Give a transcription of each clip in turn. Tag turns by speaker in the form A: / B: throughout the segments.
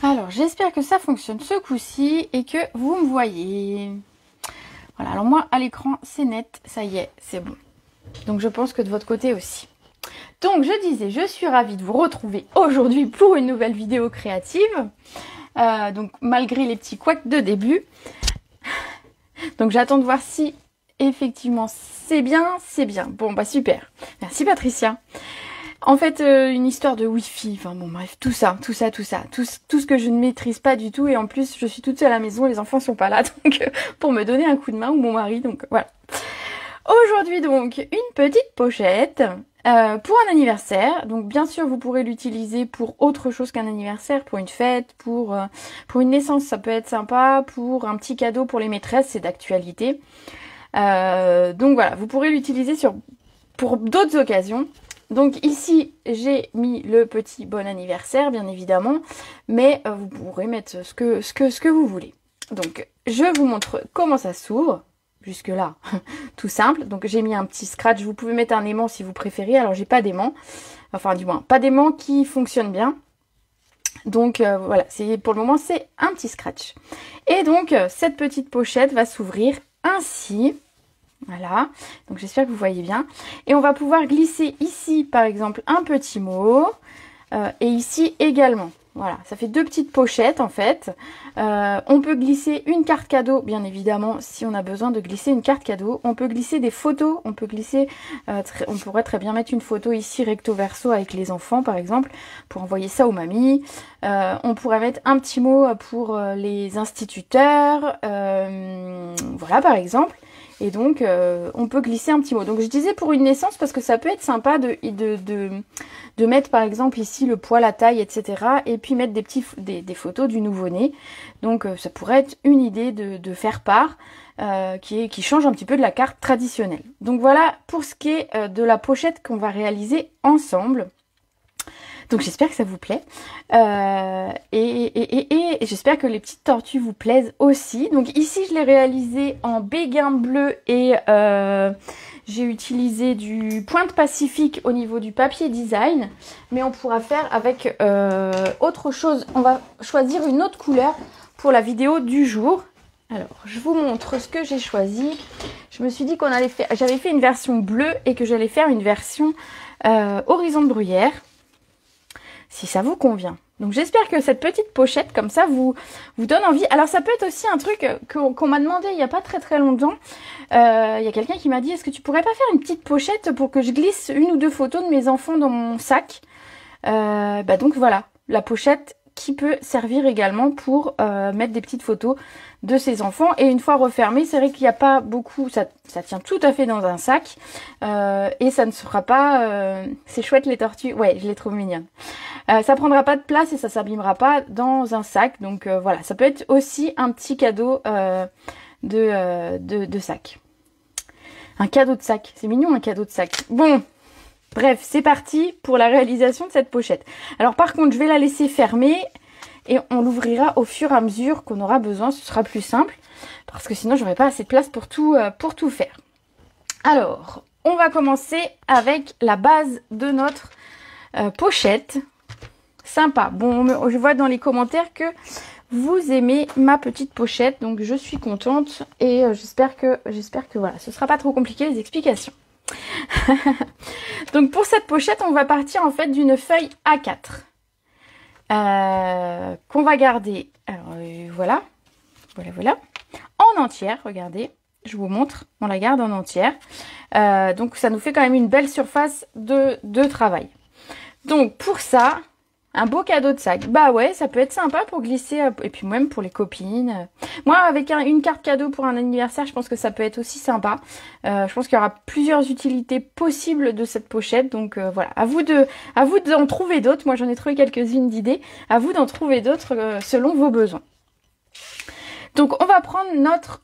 A: Alors, j'espère que ça fonctionne ce coup-ci et que vous me voyez. Voilà, alors moi, à l'écran, c'est net, ça y est, c'est bon. Donc, je pense que de votre côté aussi. Donc, je disais, je suis ravie de vous retrouver aujourd'hui pour une nouvelle vidéo créative. Donc, malgré les petits couacs de début. Donc, j'attends de voir si, effectivement, c'est bien, c'est bien. Bon, bah super. Merci, Patricia. En fait, une histoire de Wi-Fi, enfin bon bref, tout ce que je ne maîtrise pas du tout, et en plus je suis toute seule à la maison, les enfants sont pas là, donc pour me donner un coup de main, ou mon mari, donc voilà. Aujourd'hui donc, une petite pochette pour un anniversaire, donc bien sûr vous pourrez l'utiliser pour autre chose qu'un anniversaire, pour une fête, pour une naissance, ça peut être sympa, pour un petit cadeau pour les maîtresses, c'est d'actualité. Donc voilà, vous pourrez l'utiliser pour d'autres occasions. Donc ici, j'ai mis le petit bon anniversaire, bien évidemment, mais vous pourrez mettre ce que vous voulez. Donc, je vous montre comment ça s'ouvre. Jusque-là, tout simple. Donc, j'ai mis un petit scratch. Vous pouvez mettre un aimant si vous préférez. Alors, j'ai pas d'aimant. Enfin, du moins, pas d'aimant qui fonctionne bien. Donc, voilà. Pour le moment, c'est un petit scratch. Et donc, cette petite pochette va s'ouvrir ainsi. Voilà, donc j'espère que vous voyez bien. Et on va pouvoir glisser ici, par exemple, un petit mot. Et ici également. Voilà, ça fait deux petites pochettes, en fait. On peut glisser une carte cadeau, bien évidemment, si on a besoin de glisser une carte cadeau. On peut glisser des photos. On peut glisser... on pourrait très bien mettre une photo ici, recto verso, avec les enfants, par exemple, pour envoyer ça aux mamies. On pourrait mettre un petit mot pour les instituteurs. Voilà, par exemple. Et donc, on peut glisser un petit mot. Donc, je disais pour une naissance parce que ça peut être sympa de mettre, par exemple, ici le poids, la taille, etc. Et puis mettre des photos du nouveau-né. Donc, ça pourrait être une idée de faire part qui change un petit peu de la carte traditionnelle. Donc, voilà pour ce qui est de la pochette qu'on va réaliser ensemble. Donc j'espère que ça vous plaît et j'espère que les petites tortues vous plaisent aussi. Donc ici je l'ai réalisé en béguin bleu et j'ai utilisé du Pointe Pacifique au niveau du papier design. Mais on pourra faire avec autre chose. On va choisir une autre couleur pour la vidéo du jour. Alors je vous montre ce que j'ai choisi. Je me suis dit j'avais fait une version bleue et que j'allais faire une version horizon de bruyère. Si ça vous convient. Donc j'espère que cette petite pochette comme ça vous donne envie. Alors ça peut être aussi un truc qu'on m'a demandé il n'y a pas très longtemps. Il y a quelqu'un qui m'a dit est-ce que tu pourrais pas faire une petite pochette pour que je glisse une ou deux photos de mes enfants dans mon sac. Donc voilà, la pochette qui peut servir également pour mettre des petites photos de ses enfants. Et une fois refermée, c'est vrai qu'il n'y a pas beaucoup, ça tient tout à fait dans un sac. Et ça ne sera pas... c'est chouette les tortues, ouais, je les trouve mignonnes. Ça prendra pas de place et ça s'abîmera pas dans un sac. Donc voilà, ça peut être aussi un petit cadeau de sac. Un cadeau de sac, c'est mignon un cadeau de sac. Bon, bref, c'est parti pour la réalisation de cette pochette. Alors par contre, je vais la laisser fermer et on l'ouvrira au fur et à mesure qu'on aura besoin. Ce sera plus simple parce que sinon, j'aurai pas assez de place pour tout faire. Alors, on va commencer avec la base de notre pochette. Sympa. Bon, je vois dans les commentaires que vous aimez ma petite pochette, donc je suis contente et j'espère que voilà, ce sera pas trop compliqué les explications. Donc pour cette pochette, on va partir en fait d'une feuille A4 qu'on va garder. Alors voilà, en entière. Regardez, je vous montre. On la garde en entière. Donc ça nous fait quand même une belle surface de travail. Donc pour ça, un beau cadeau de sac. Bah ouais, ça peut être sympa pour glisser, et puis même pour les copines. Moi, avec une carte cadeau pour un anniversaire, je pense que ça peut être aussi sympa. Je pense qu'il y aura plusieurs utilités possibles de cette pochette. Donc voilà, à vous d'en trouver d'autres. Moi, j'en ai trouvé quelques-unes d'idées. À vous d'en trouver d'autres selon vos besoins. Donc on va prendre notre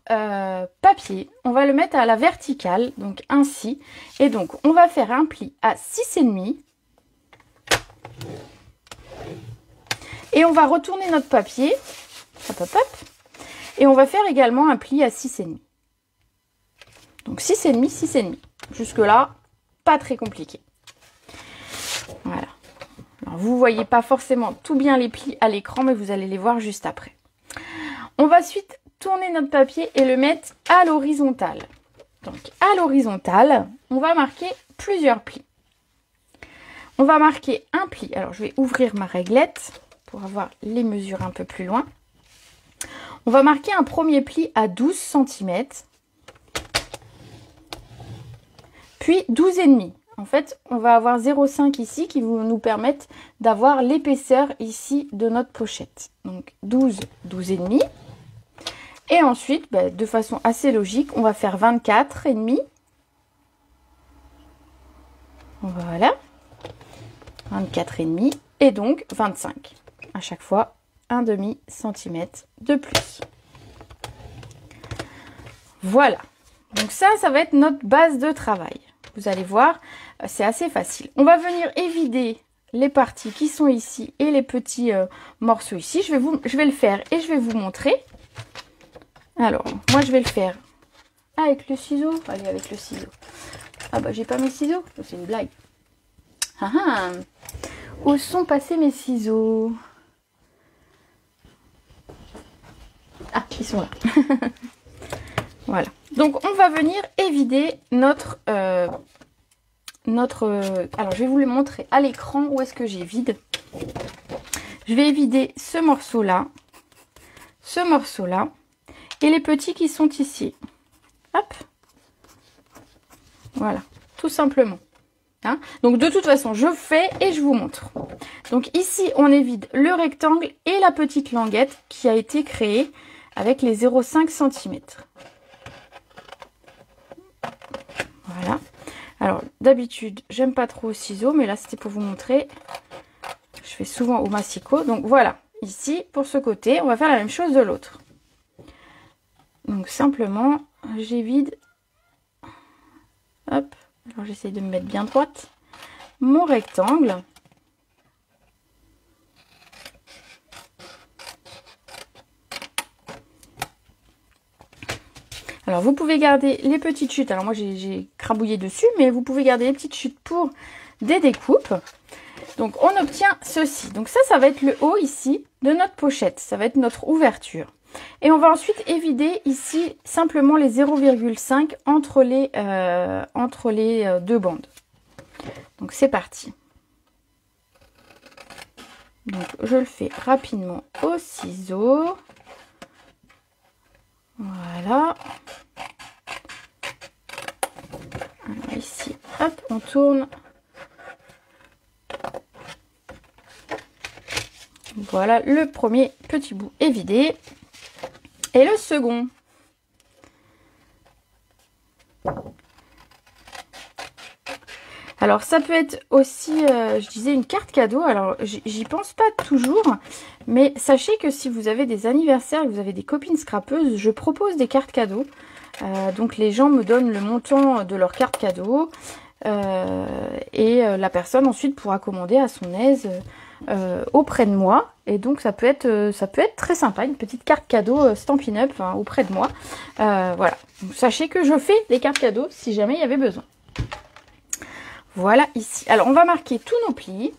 A: papier, on va le mettre à la verticale, donc ainsi. Et donc on va faire un pli à 6,5. Et on va retourner notre papier, hop, hop, hop, et on va faire également un pli à 6,5. Donc 6,5, 6,5. Jusque là, pas très compliqué. Voilà. Alors vous voyez pas forcément tout bien les plis à l'écran, mais vous allez les voir juste après. On va ensuite tourner notre papier et le mettre à l'horizontale. Donc à l'horizontale, on va marquer plusieurs plis. On va marquer un pli. Alors je vais ouvrir ma réglette pour avoir les mesures un peu plus loin. On va marquer un premier pli à 12 cm. Puis 12,5. En fait, on va avoir 0,5 ici qui vont nous permettre d'avoir l'épaisseur ici de notre pochette. Donc 12, 12,5. Et ensuite, de façon assez logique, on va faire 24,5. Voilà. 24,5 et donc 25. À chaque fois, un demi-centimètre de plus. Voilà. Donc ça va être notre base de travail. Vous allez voir, c'est assez facile. On va venir évider les parties qui sont ici et les petits morceaux ici. Je vais le faire et je vais vous montrer. Alors, moi je vais le faire avec le ciseau. Allez, avec le ciseau. Ah bah j'ai pas mes ciseaux, c'est une blague. Ah ah. Où sont passés mes ciseaux? Ah, ils sont là. Voilà. Donc on va venir évider notre... alors je vais vous le montrer à l'écran où est-ce que j'ai vide. Je vais évider ce morceau-là, et les petits qui sont ici. Hop. Voilà, tout simplement. Hein? Donc de toute façon, je fais et je vous montre. Donc ici, on évite le rectangle et la petite languette qui a été créée avec les 0,5 cm. Voilà. Alors d'habitude, j'aime pas trop au ciseau, mais là c'était pour vous montrer. Je fais souvent au massicot. Donc voilà, ici pour ce côté, on va faire la même chose de l'autre. Donc simplement, j'évite. Hop. Alors j'essaie de me mettre bien droite. Mon rectangle. Alors vous pouvez garder les petites chutes. Alors moi j'ai crabouillé dessus, mais vous pouvez garder les petites chutes pour des découpes. Donc on obtient ceci. Donc ça va être le haut ici de notre pochette. Ça va être notre ouverture. Et on va ensuite évider ici simplement les 0,5 entre les deux bandes. Donc c'est parti. Donc je le fais rapidement au ciseau. Voilà. Alors ici, hop, on tourne. Voilà, le premier petit bout est vidé. Et le second. Alors ça peut être aussi, je disais, une carte cadeau. Alors j'y pense pas toujours, mais sachez que si vous avez des anniversaires et que vous avez des copines scrapeuses, je propose des cartes cadeaux. Donc les gens me donnent le montant de leur carte cadeau et la personne ensuite pourra commander à son aise auprès de moi. Et donc ça peut être très sympa, une petite carte cadeau Stampin' Up auprès de moi. Voilà, donc, sachez que je fais des cartes cadeaux si jamais il y avait besoin. Voilà ici. Alors on va marquer tous nos plis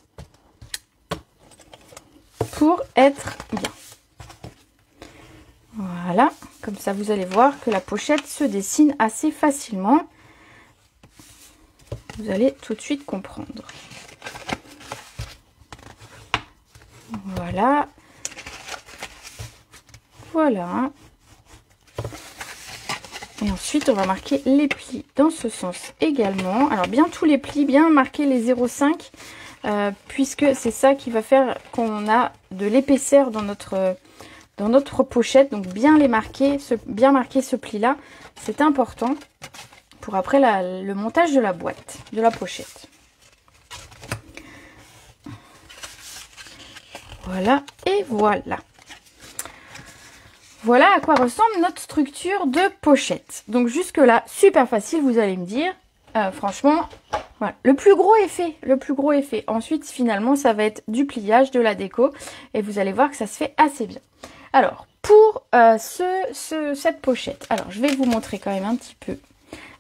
A: pour être bien. Voilà, comme ça vous allez voir que la pochette se dessine assez facilement. Vous allez tout de suite comprendre. Voilà. Voilà. Et ensuite, on va marquer les plis dans ce sens également. Alors, bien tous les plis, bien marquer les 0,5 puisque c'est ça qui va faire qu'on a de l'épaisseur dans notre pochette. Donc, bien marquer ce pli-là, c'est important pour après le montage de la boîte, de la pochette. Voilà et voilà. Voilà à quoi ressemble notre structure de pochette. Donc jusque là, super facile, vous allez me dire. Franchement, voilà. Le plus gros est fait. Le plus gros est fait. Ensuite, finalement, ça va être du pliage, de la déco. Et vous allez voir que ça se fait assez bien. Alors, pour cette pochette, alors je vais vous montrer quand même un petit peu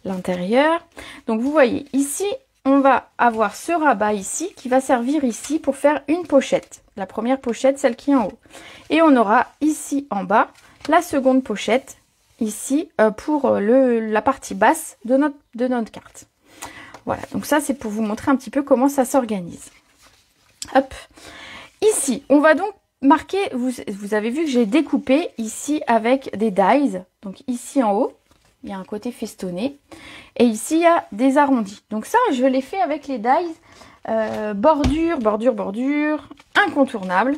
A: l'intérieur. Donc vous voyez, ici, on va avoir ce rabat ici qui va servir ici pour faire une pochette. La première pochette, celle qui est en haut. Et on aura ici en bas la seconde pochette ici pour la partie basse de notre carte. Voilà, donc ça c'est pour vous montrer un petit peu comment ça s'organise. Hop. Ici, on va donc marquer, vous avez vu que j'ai découpé ici avec des dies. Donc ici en haut, il y a un côté festonné. Et ici, il y a des arrondis. Donc ça, je l'ai fait avec les dies bordure, incontournable.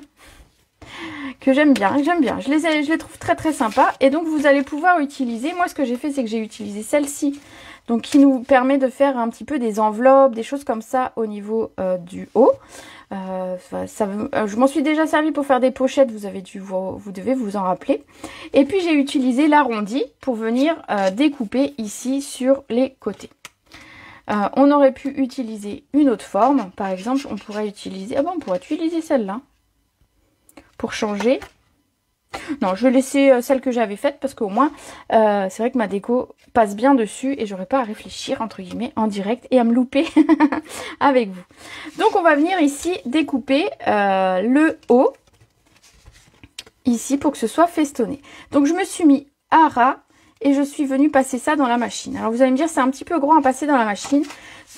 A: Que j'aime bien. Je les trouve très très sympas. Et donc, vous allez pouvoir utiliser, moi ce que j'ai fait, c'est que j'ai utilisé celle-ci. Donc, qui nous permet de faire un petit peu des enveloppes, des choses comme ça au niveau du haut. Je m'en suis déjà servi pour faire des pochettes, vous devez vous en rappeler. Et puis j'ai utilisé l'arrondi pour venir découper ici sur les côtés. On aurait pu utiliser une autre forme, par exemple on pourrait utiliser, on pourrait utiliser celle-là pour changer. Non, je vais laisser celle que j'avais faite parce qu'au moins, c'est vrai que ma déco passe bien dessus et j'aurais pas à réfléchir, entre guillemets, en direct et à me louper avec vous. Donc, on va venir ici découper le haut, ici, pour que ce soit festonné. Donc, je me suis mis à ras et je suis venue passer ça dans la machine. Alors, vous allez me dire, c'est un petit peu gros à passer dans la machine.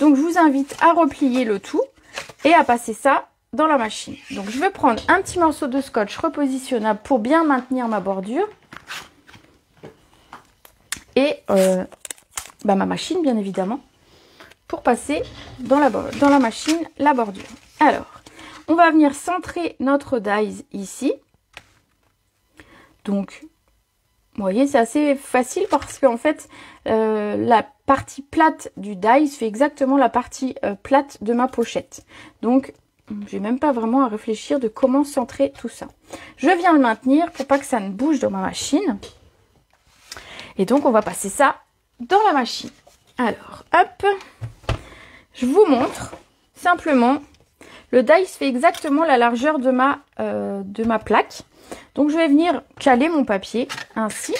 A: Donc, je vous invite à replier le tout et à passer ça dans la machine. Donc je vais prendre un petit morceau de scotch repositionnable pour bien maintenir ma bordure et ma machine bien évidemment pour passer dans la machine la bordure. Alors on va venir centrer notre dies ici. Donc vous voyez, c'est assez facile parce qu'en fait la partie plate du dies fait exactement la partie plate de ma pochette. Donc j'ai même pas vraiment à réfléchir de comment centrer tout ça. Je viens le maintenir pour pas que ça ne bouge dans ma machine. Et donc, on va passer ça dans la machine. Alors, hop. Je vous montre simplement. Le dies fait exactement la largeur de ma plaque. Donc, je vais venir caler mon papier ainsi.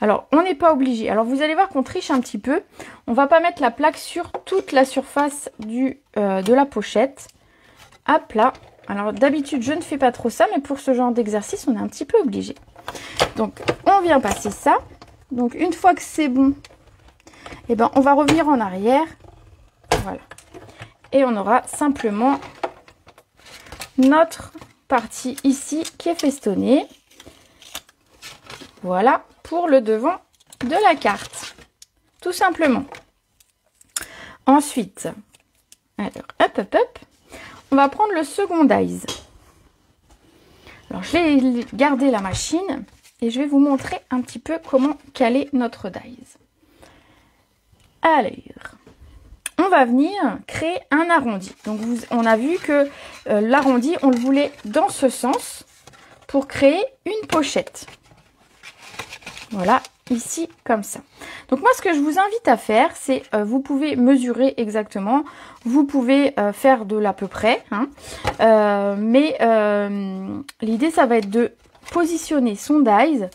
A: Alors, on n'est pas obligé. Alors, vous allez voir qu'on triche un petit peu. On va pas mettre la plaque sur toute la surface de la pochette. Hop là. Alors d'habitude je ne fais pas trop ça, mais pour ce genre d'exercice on est un petit peu obligé. Donc on vient passer ça. Donc une fois que c'est bon, eh ben, on va revenir en arrière. Voilà. Et on aura simplement notre partie ici qui est festonnée. Voilà pour le devant de la carte. Tout simplement. Ensuite, alors hop. On va prendre le second dies. Alors, je vais garder la machine et je vais vous montrer un petit peu comment caler notre dies. Alors, on va venir créer un arrondi. Donc, on a vu que l'arrondi, on le voulait dans ce sens pour créer une pochette. Voilà, ici, comme ça. Donc moi, ce que je vous invite à faire, c'est, vous pouvez mesurer exactement, vous pouvez faire de l'à peu près, hein, mais l'idée, ça va être de positionner son dies.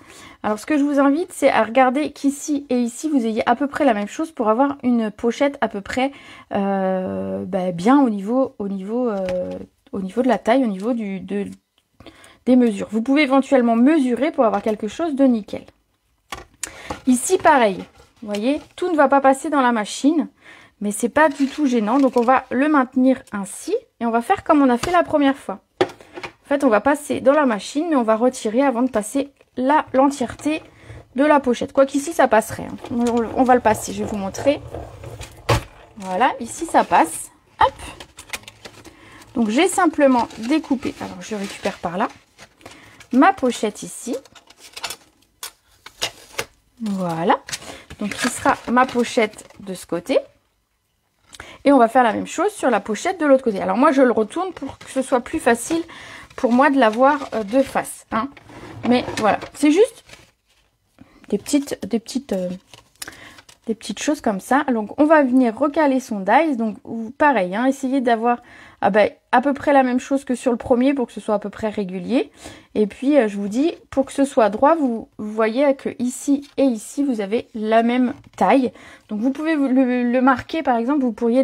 A: Alors, ce que je vous invite, c'est à regarder qu'ici et ici, vous ayez à peu près la même chose pour avoir une pochette à peu près bien au niveau de la taille, au niveau des mesures. Vous pouvez éventuellement mesurer pour avoir quelque chose de nickel. Ici, pareil. Vous voyez, tout ne va pas passer dans la machine, mais c'est pas du tout gênant. Donc, on va le maintenir ainsi et on va faire comme on a fait la première fois. En fait, on va passer dans la machine, mais on va retirer avant de passer l'entièreté de la pochette. Quoi qu'ici, ça passerait. Hein. On va le passer, je vais vous montrer. Voilà, ici, ça passe. Hop. Donc, j'ai simplement découpé. Alors, je récupère par là. Ma pochette ici. Voilà. Donc, qui sera ma pochette de ce côté. Et on va faire la même chose sur la pochette de l'autre côté. Alors, moi, je le retourne pour que ce soit plus facile pour moi de l'avoir de face. Hein. Mais voilà, c'est juste des petites choses comme ça. Donc, on va venir recaler son dies. Donc, pareil, hein, essayez d'avoir à peu près la même chose que sur le premier pour que ce soit à peu près régulier. Et puis, je vous dis, pour que ce soit droit, vous voyez que ici et ici, vous avez la même taille. Donc, vous pouvez le marquer, par exemple, vous pourriez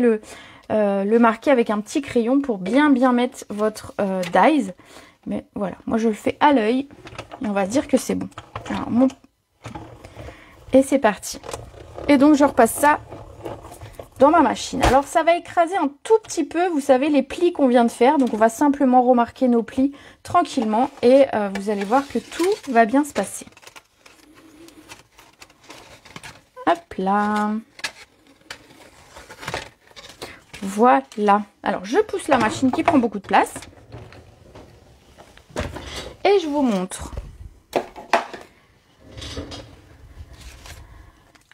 A: le marquer avec un petit crayon pour bien mettre votre dies. Mais voilà, moi je le fais à l'œil et on va dire que c'est bon. Alors, et c'est parti. Et donc je repasse ça dans ma machine. Alors ça va écraser un tout petit peu, vous savez, les plis qu'on vient de faire. Donc on va simplement remarquer nos plis tranquillement et vous allez voir que tout va bien se passer. Hop là. Voilà. Alors je pousse la machine qui prend beaucoup de place. Et je vous montre.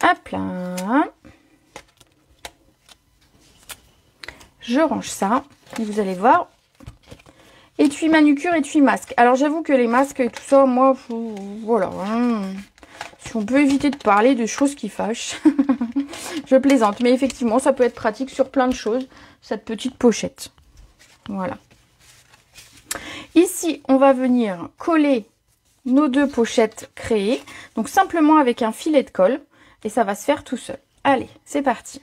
A: Hop là. Je range ça. Et vous allez voir. Étui manucure, étui masque. Alors j'avoue que les masques et tout ça, moi, voilà. Si on peut éviter de parler de choses qui fâchent. Je plaisante. Mais effectivement, ça peut être pratique sur plein de choses. Cette petite pochette. Voilà. Ici, on va venir coller nos deux pochettes créées. Donc simplement avec un filet de colle. Et ça va se faire tout seul. Allez, c'est parti.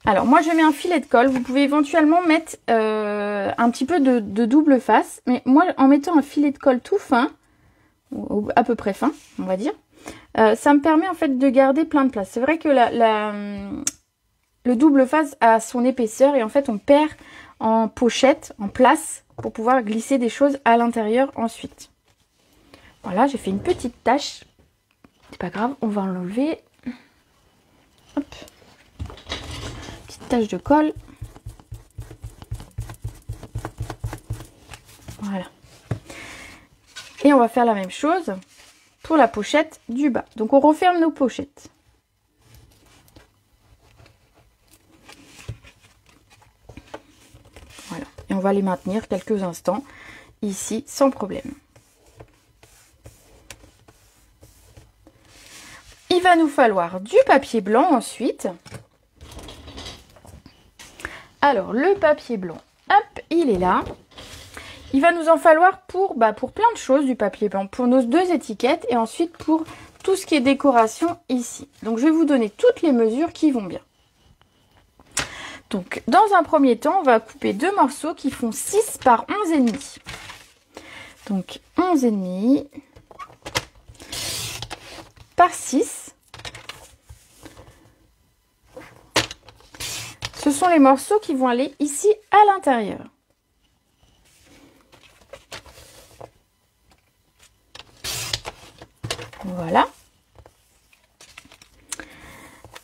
A: Alors moi je mets un filet de colle. Vous pouvez éventuellement mettre un petit peu de double face. Mais moi en mettant un filet de colle tout fin, ou à peu près fin on va dire, ça me permet en fait de garder plein de place. C'est vrai que le double face a son épaisseur et en fait on perd en pochette, en place, pour pouvoir glisser des choses à l'intérieur ensuite. Voilà, j'ai fait une petite tache. C'est pas grave, on va l'enlever. Hop. Petite tache de colle. Voilà. Et on va faire la même chose pour la pochette du bas. Donc on referme nos pochettes. Voilà. Et on va les maintenir quelques instants ici sans problème. Il va nous falloir du papier blanc ensuite. Alors le papier blanc, hop, il est là. Il va nous en falloir pour plein de choses du papier blanc. Pour nos deux étiquettes et ensuite pour tout ce qui est décoration ici. Donc je vais vous donner toutes les mesures qui vont bien. Donc dans un premier temps, on va couper deux morceaux qui font 6 par 11,5. Donc 11,5 par 6. Ce sont les morceaux qui vont aller ici à l'intérieur. Voilà.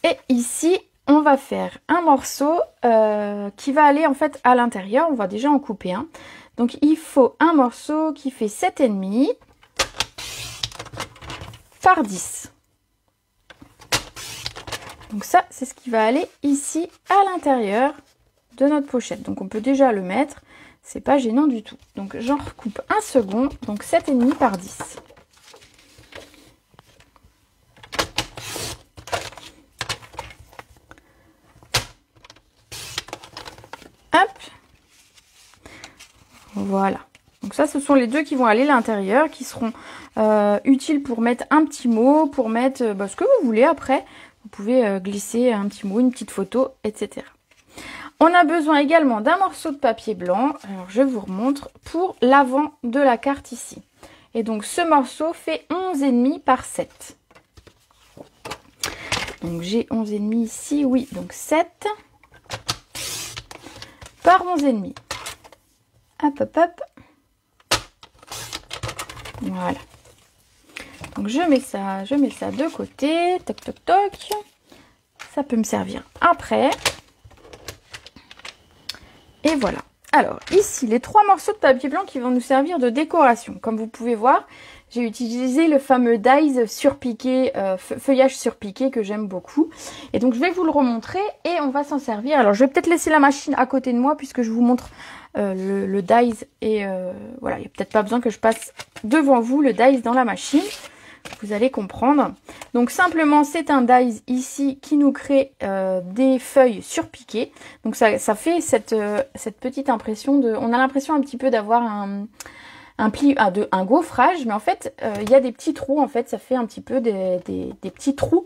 A: Et ici, on va faire un morceau qui va aller en fait à l'intérieur. On va déjà en couper un. Donc il faut un morceau qui fait 7,5 par 10. Donc ça, c'est ce qui va aller ici à l'intérieur de notre pochette. Donc on peut déjà le mettre, c'est pas gênant du tout. Donc j'en recoupe un second, donc 7,5 par 10. Hop. Voilà. Donc ça, ce sont les deux qui vont aller à l'intérieur, qui seront utiles pour mettre un petit mot, pour mettre ce que vous voulez après. Vous pouvez glisser un petit mot, une petite photo, etc. On a besoin également d'un morceau de papier blanc. Alors je vous remontre pour l'avant de la carte ici. Et donc ce morceau fait 11,5 par 7. Donc j'ai 11,5 ici, oui, donc 7 par 11,5. Hop, hop, hop. Voilà. Donc je mets ça de côté. Toc, toc, toc. Ça peut me servir après. Et voilà. Alors ici, les 3 morceaux de papier blanc qui vont nous servir de décoration. Comme vous pouvez voir, j'ai utilisé le fameux dies surpiqué, feuillage surpiqué que j'aime beaucoup. Et donc je vais vous le remontrer et on va s'en servir. Alors je vais peut-être laisser la machine à côté de moi puisque je vous montre le dies. Et voilà, il n'y a peut-être pas besoin que je passe devant vous le dies dans la machine. Vous allez comprendre. Donc simplement c'est un dies ici qui nous crée des feuilles surpiquées. Donc ça fait cette petite impression de... On a l'impression un petit peu d'avoir un gaufrage, mais en fait il y a des petits trous, en fait ça fait un petit peu des petits trous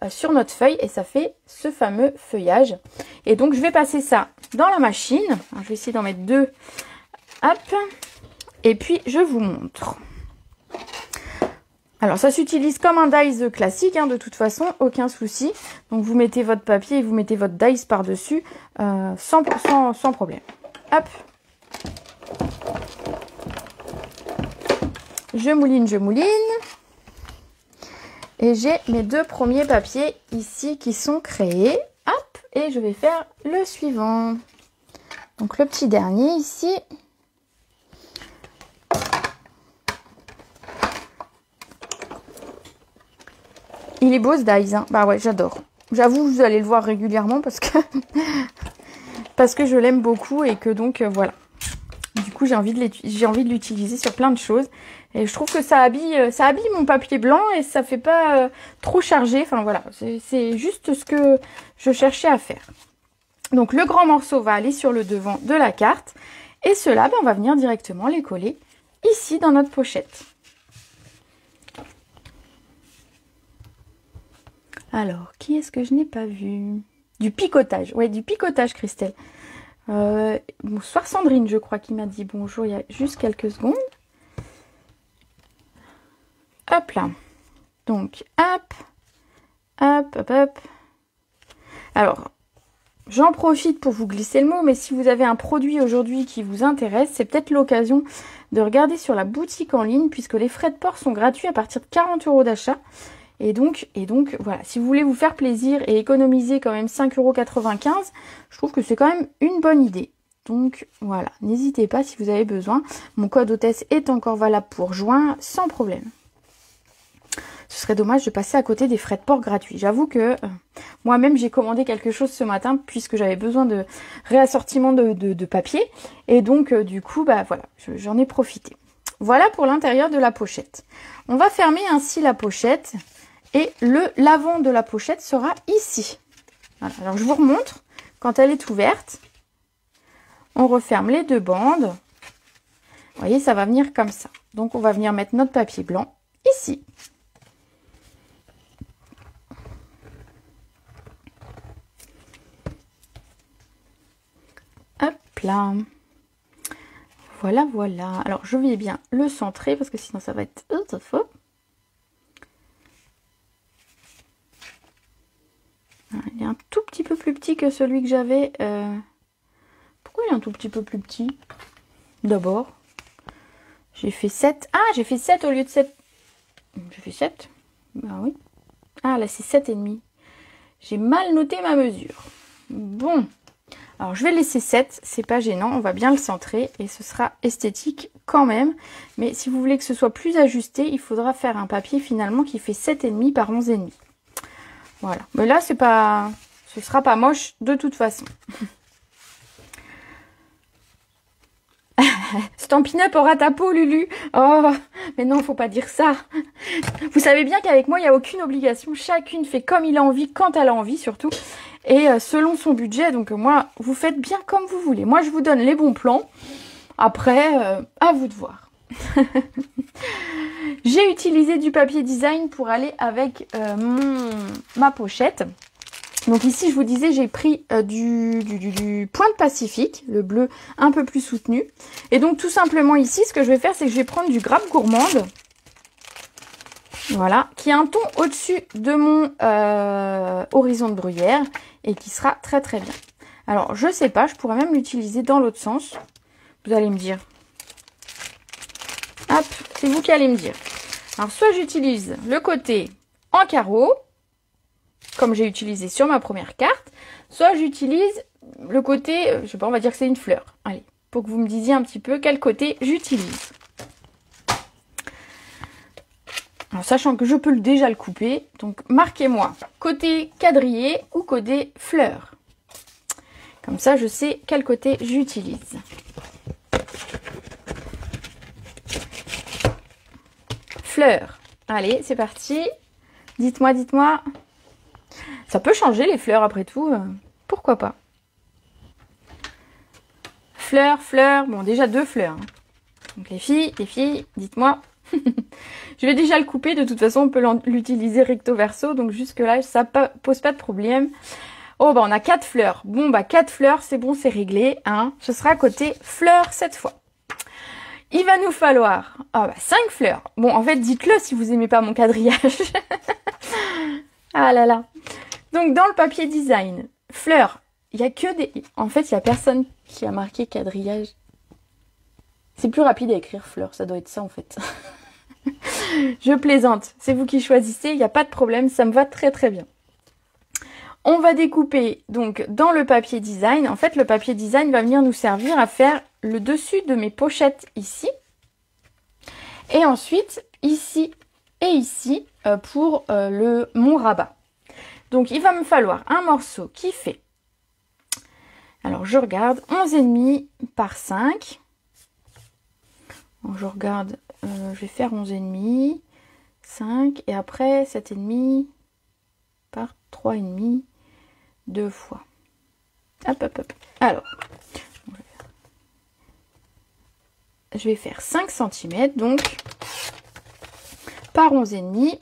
A: sur notre feuille et ça fait ce fameux feuillage. Et donc je vais passer ça dans la machine. Alors, je vais essayer d'en mettre 2. Hop. Et puis je vous montre. Alors ça s'utilise comme un dies classique, hein, de toute façon, aucun souci. Donc vous mettez votre papier et vous mettez votre dies par-dessus sans problème. Hop. Je mouline, je mouline. Et j'ai mes 2 premiers papiers ici qui sont créés. Hop. Et je vais faire le suivant. Donc le petit dernier ici. Il est beau ce dies, hein. Bah ouais, j'adore. J'avoue, vous allez le voir régulièrement parce que je l'aime beaucoup et que donc voilà. Du coup, j'ai envie de l'utiliser sur plein de choses. Et je trouve que ça habille mon papier blanc et ça fait pas trop chargé. Enfin voilà, c'est juste ce que je cherchais à faire. Donc le grand morceau va aller sur le devant de la carte. Et ceux-là, ben, on va venir directement les coller ici dans notre pochette. Alors, qui est-ce que je n'ai pas vu? Du picotage. Ouais, du picotage, Christelle. Bonsoir Sandrine, je crois, qui m'a dit bonjour il y a juste quelques secondes. Hop là. Donc, hop. Hop, hop, hop. Alors, j'en profite pour vous glisser le mot, mais si vous avez un produit aujourd'hui qui vous intéresse, c'est peut-être l'occasion de regarder sur la boutique en ligne, puisque les frais de port sont gratuits à partir de 40 € d'achat. Et donc, voilà, si vous voulez vous faire plaisir et économiser quand même 5,95 €, je trouve que c'est quand même une bonne idée. Donc, voilà, n'hésitez pas si vous avez besoin. Mon code hôtesse est encore valable pour juin, sans problème. Ce serait dommage de passer à côté des frais de port gratuits. J'avoue que moi-même, j'ai commandé quelque chose ce matin puisque j'avais besoin de réassortiment de papier. Et donc, du coup, bah voilà, j'en ai profité. Voilà pour l'intérieur de la pochette. On va fermer ainsi la pochette. Et l'avant de la pochette sera ici. Voilà. Alors, je vous remontre. Quand elle est ouverte, on referme les 2 bandes. Vous voyez, ça va venir comme ça. Donc, on va venir mettre notre papier blanc ici. Hop là. Voilà, voilà. Alors, je vais bien le centrer parce que sinon, ça va être faux. Il est un tout petit peu plus petit que celui que j'avais. Pourquoi il est un tout petit peu plus petit? D'abord, j'ai fait 7. Ah, j'ai fait 7 au lieu de 7. J'ai fait 7. Bah oui. Ah, là, c'est 7,5. J'ai mal noté ma mesure. Bon. Alors, je vais laisser 7. C'est pas gênant. On va bien le centrer et ce sera esthétique quand même. Mais si vous voulez que ce soit plus ajusté, il faudra faire un papier finalement qui fait 7,5 par 11,5. Voilà, mais là ce sera pas moche de toute façon. Stampin' Up aura ta peau, Lulu. Oh, mais non, faut pas dire ça. Vous savez bien qu'avec moi, il n'y a aucune obligation. Chacune fait comme il a envie, quand elle a envie surtout. Et selon son budget. Donc moi, vous faites bien comme vous voulez. Moi, je vous donne les bons plans. Après, à vous de voir. J'ai utilisé du papier design pour aller avec ma pochette. Donc ici, je vous disais, j'ai pris du Pointe Pacifique, le bleu un peu plus soutenu. Et donc tout simplement ici, ce que je vais faire, c'est que je vais prendre du Grappe Gourmande. Voilà, qui est un ton au-dessus de mon horizon de bruyère et qui sera très très bien. Alors, je sais pas, je pourrais même l'utiliser dans l'autre sens. Vous allez me dire. Hop, c'est vous qui allez me dire. Alors, soit j'utilise le côté en carreau, comme j'ai utilisé sur ma première carte, soit j'utilise le côté, je sais pas, on va dire que c'est une fleur. Allez, pour que vous me disiez un petit peu quel côté j'utilise. Alors, sachant que je peux déjà le couper, donc marquez-moi côté quadrillé ou côté fleur. Comme ça, je sais quel côté j'utilise. Fleurs. Allez, c'est parti. Dites-moi, dites-moi. Ça peut changer les fleurs après tout. Pourquoi pas? Fleurs, fleurs. Bon, déjà 2 fleurs. Donc les filles, dites-moi. Je vais déjà le couper, de toute façon on peut l'utiliser recto verso, donc jusque là ça pose pas de problème. Oh bah on a 4 fleurs. Bon bah 4 fleurs, c'est bon, c'est réglé. Hein. Ce sera côté fleurs cette fois. Il va nous falloir 5 fleurs. Bon en fait dites-le si vous aimez pas mon quadrillage. Ah là là. Donc dans le papier design, fleurs, il y a que des... En fait il y a personne qui a marqué quadrillage. C'est plus rapide à écrire fleurs, ça doit être ça en fait. Je plaisante, c'est vous qui choisissez, il n'y a pas de problème, ça me va très très bien. On va découper donc dans le papier design. En fait, le papier design va venir nous servir à faire le dessus de mes pochettes ici. Et ensuite, ici et ici pour mon rabat. Donc, il va me falloir un morceau qui fait... Alors, je regarde 11,5 par 5. Donc, je regarde, je vais faire 11,5, 5 et après 7,5 par 3,5. 2 fois. Hop, hop, hop. Alors, je vais faire 5 cm, donc, par 11,5.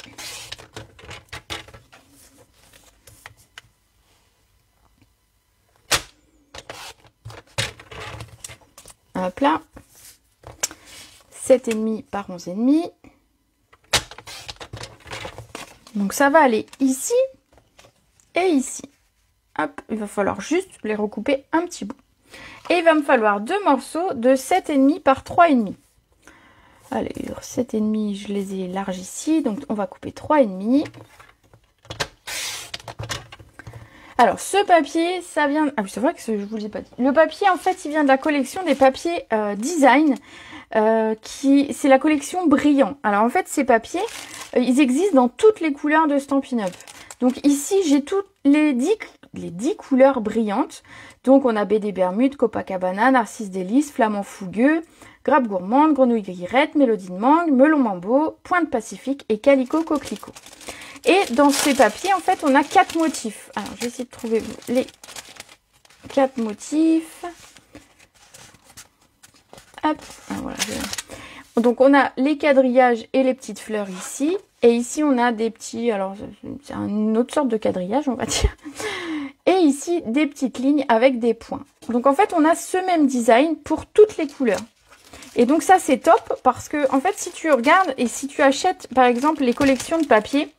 A: Hop là. 7,5 par 11,5. Donc, ça va aller ici et ici. Hop, il va falloir juste les recouper un petit bout. Et il va me falloir 2 morceaux de 7,5 par 3,5. Allez, 7,5, je les ai larges ici. Donc, on va couper 3,5. Alors, ce papier, ça vient... Ah oui, c'est vrai que je vous l'ai pas dit. Le papier, en fait, il vient de la collection des papiers design. C'est la collection Brillant. Alors, en fait, ces papiers, ils existent dans toutes les couleurs de Stampin' Up. Donc, ici, j'ai toutes les 10 couleurs brillantes. Donc on a baie des Bermudes, Copacabana, Narcisse délice, Flamand fougueux, Grappe gourmande, Grenouille guillerette, Mélodie de mangue, Melon mambo, Pointe pacifique et Calico coquelicot. Et dans ces papiers en fait on a 4 motifs. Alors je vais essayer de trouver les 4 motifs. Hop, voilà. Donc on a les quadrillages et les petites fleurs ici. Et ici on a des petits, alors c'est une autre sorte de quadrillage on va dire. Et ici des petites lignes avec des points. Donc en fait on a ce même design pour toutes les couleurs. Et donc ça c'est top parce que en fait si tu regardes et si tu achètes par exemple les collections de papier,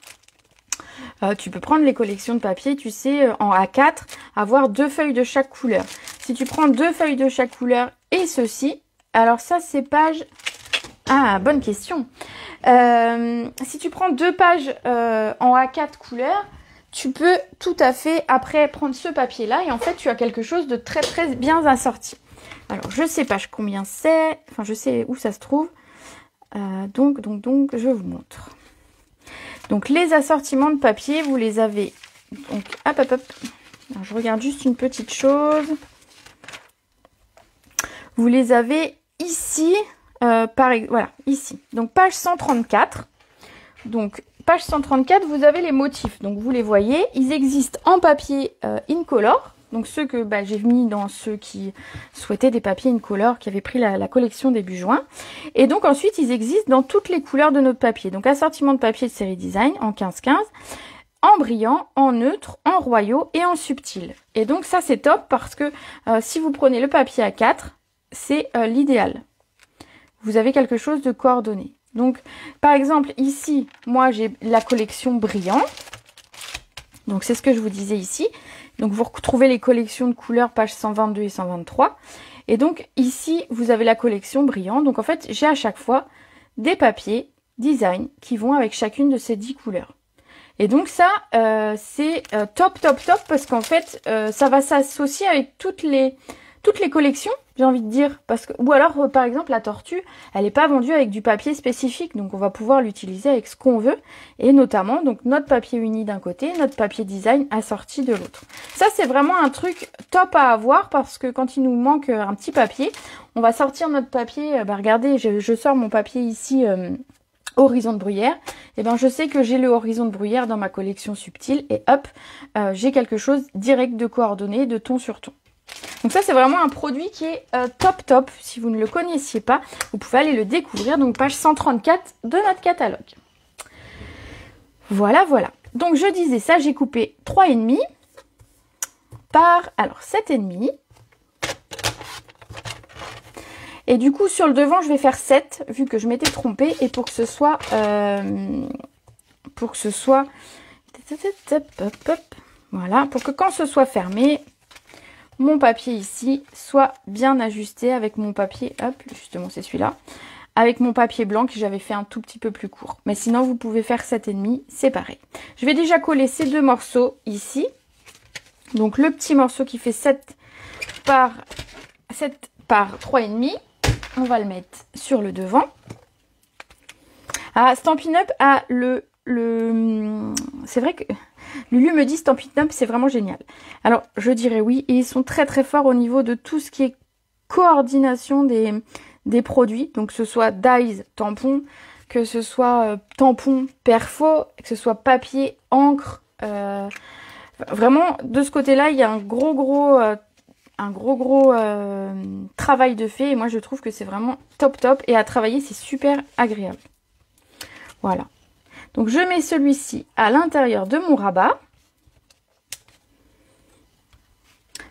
A: tu peux prendre les collections de papier, tu sais, en A4, avoir 2 feuilles de chaque couleur. Si tu prends 2 feuilles de chaque couleur et ceci, alors ça c'est page... Ah, bonne question. Si tu prends 2 pages en A4 couleur, tu peux tout à fait après prendre ce papier là et en fait tu as quelque chose de très très bien assorti. Alors je sais page combien c'est, enfin je sais où ça se trouve. Donc je vous montre. Donc les assortiments de papier, vous les avez. Donc hop hop hop. Alors, je regarde juste une petite chose. Vous les avez ici. Voilà, ici. Donc page 134. Donc page 134, vous avez les motifs. Donc vous les voyez, ils existent en papier incolore. Donc ceux que j'ai mis dans ceux qui souhaitaient des papiers incolore, qui avaient pris la collection début juin. Et donc ensuite, ils existent dans toutes les couleurs de notre papier. Donc assortiment de papier de série design en 15-15, en brillant, en neutre, en royaux et en subtil. Et donc ça c'est top parce que si vous prenez le papier A4, c'est l'idéal. Vous avez quelque chose de coordonné. Donc, par exemple, ici, moi, j'ai la collection Brillant. Donc, c'est ce que je vous disais ici. Donc, vous retrouvez les collections de couleurs, pages 122 et 123. Et donc, ici, vous avez la collection Brillant. Donc, en fait, j'ai à chaque fois des papiers design qui vont avec chacune de ces 10 couleurs. Et donc, ça, c'est top, top, top parce qu'en fait, ça va s'associer avec toutes les collections, j'ai envie de dire, parce que ou alors par exemple la tortue, elle n'est pas vendue avec du papier spécifique, donc on va pouvoir l'utiliser avec ce qu'on veut, et notamment donc notre papier uni d'un côté, notre papier design assorti de l'autre. Ça c'est vraiment un truc top à avoir parce que quand il nous manque un petit papier, on va sortir notre papier. Regardez, je sors mon papier ici. Horizon de bruyère, et je sais que j'ai le horizon de bruyère dans ma collection subtile et hop, j'ai quelque chose direct de coordonné, de ton sur ton. Donc ça, c'est vraiment un produit qui est top top. Si vous ne le connaissiez pas, vous pouvez aller le découvrir. Donc page 134 de notre catalogue. Voilà, voilà. Donc je disais ça, j'ai coupé 3,5 par, alors 7,5. Et du coup, sur le devant, je vais faire 7, vu que je m'étais trompée. Et pour que ce soit... voilà, pour que quand ce soit fermé, mon papier ici soit bien ajusté avec mon papier... Hop, justement, c'est celui-là. Avec mon papier blanc que j'avais fait un tout petit peu plus court. Mais sinon, vous pouvez faire 7,5, c'est pareil. Je vais déjà coller ces deux morceaux ici. Donc, le petit morceau qui fait 7 par 3,5. On va le mettre sur le devant. Ah, Stampin' Up a c'est vrai que Lulu me dit Stampin' Up, c'est vraiment génial. Alors, je dirais oui. Et ils sont très très forts au niveau de tout ce qui est coordination des produits. Donc, que ce soit dies, tampon, que ce soit tampon, perfo, que ce soit papier, encre. Vraiment, de ce côté-là, il y a un gros travail de fait. Et moi, je trouve que c'est vraiment top top. Et à travailler, c'est super agréable. Voilà. Donc, je mets celui-ci à l'intérieur de mon rabat.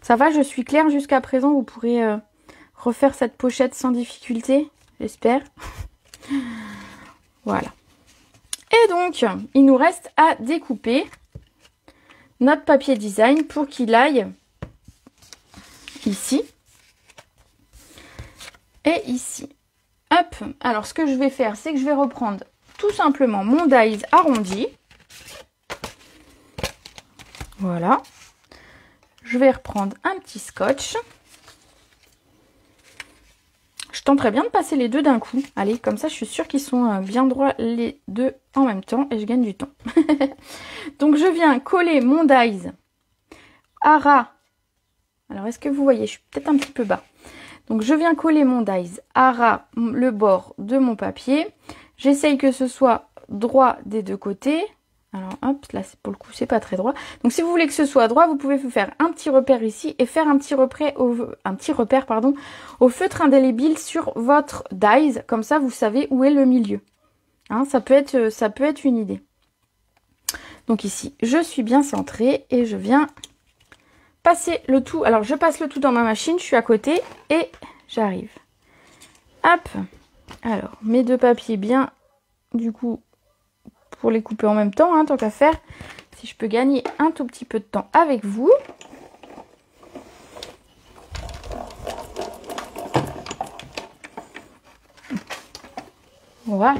A: Ça va, je suis claire jusqu'à présent. Vous pourrez refaire cette pochette sans difficulté, j'espère. Voilà. Et donc, il nous reste à découper notre papier design pour qu'il aille ici et ici. Hop. Alors, ce que je vais faire, c'est que je vais reprendre tout simplement mon dies arrondi. Voilà. Je vais reprendre un petit scotch. Je tenterai bien de passer les deux d'un coup. Allez, comme ça, je suis sûre qu'ils sont bien droits les deux en même temps et je gagne du temps. Donc, je viens coller mon dies à ras. Alors, est-ce que vous voyez? Je suis peut-être un petit peu bas. Donc, je viens coller mon dies à ras le bord de mon papier. J'essaye que ce soit droit des deux côtés. Alors, hop, là, pour le coup, c'est pas très droit. Donc, si vous voulez que ce soit droit, vous pouvez vous faire un petit repère ici et faire un petit repère au feutre indélébile sur votre dies. Comme ça, vous savez où est le milieu. Hein, ça peut être une idée. Donc, ici, je suis bien centrée et je viens passer le tout. Alors, je passe le tout dans ma machine. Je suis à côté et j'arrive. Hop. Alors, mes deux papiers bien, du coup, pour les couper en même temps, hein, tant qu'à faire. Si je peux gagner un tout petit peu de temps avec vous. Voilà.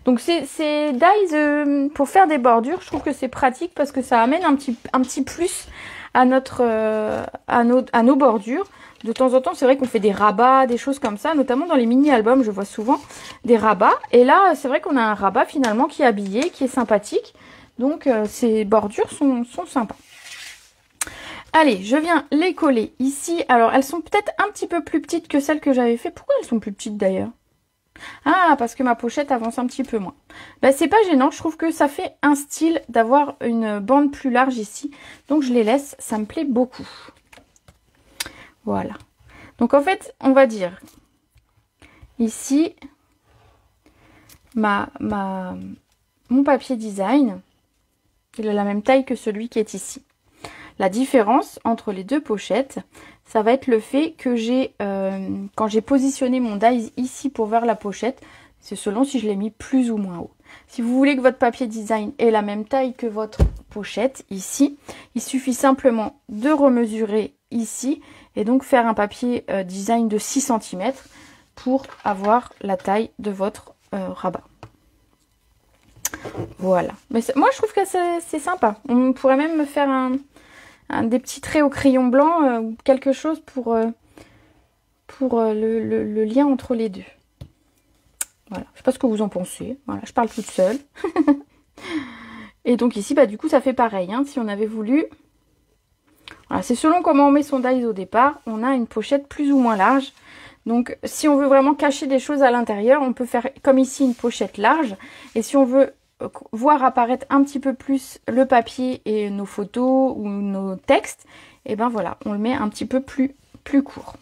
A: Donc ces dies pour faire des bordures, je trouve que c'est pratique parce que ça amène un petit plus à nos bordures. De temps en temps, c'est vrai qu'on fait des rabats, des choses comme ça, notamment dans les mini-albums, je vois souvent des rabats. Et là, c'est vrai qu'on a un rabat finalement qui est habillé, qui est sympathique. Donc ces bordures sont sympas. Allez, je viens les coller ici. Alors, elles sont peut-être un petit peu plus petites que celles que j'avais fait. Pourquoi elles sont plus petites d'ailleurs? Ah, parce que ma pochette avance un petit peu moins. Ben, c'est pas gênant, je trouve que ça fait un style d'avoir une bande plus large ici. Donc, je les laisse, ça me plaît beaucoup. Voilà. Donc, en fait, on va dire ici, mon papier design, il a la même taille que celui qui est ici. La différence entre les deux pochettes, ça va être le fait que quand j'ai positionné mon dies ici pour voir la pochette, c'est selon si je l'ai mis plus ou moins haut. Si vous voulez que votre papier design ait la même taille que votre pochette ici, il suffit simplement de remesurer ici et donc faire un papier design de 6 cm pour avoir la taille de votre rabat. Voilà. Mais moi, je trouve que c'est sympa. On pourrait même me faire des petits traits au crayon blanc ou quelque chose pour le lien entre les deux. Voilà. Je sais pas ce que vous en pensez. Voilà, je parle toute seule. Et donc ici, bah, du coup, ça fait pareil. Hein, si on avait voulu... Voilà, c'est selon comment on met son dies au départ. On a une pochette plus ou moins large. Donc, si on veut vraiment cacher des choses à l'intérieur, on peut faire comme ici une pochette large. Et si on veut voir apparaître un petit peu plus le papier et nos photos ou nos textes, et ben voilà, on le met un petit peu plus court.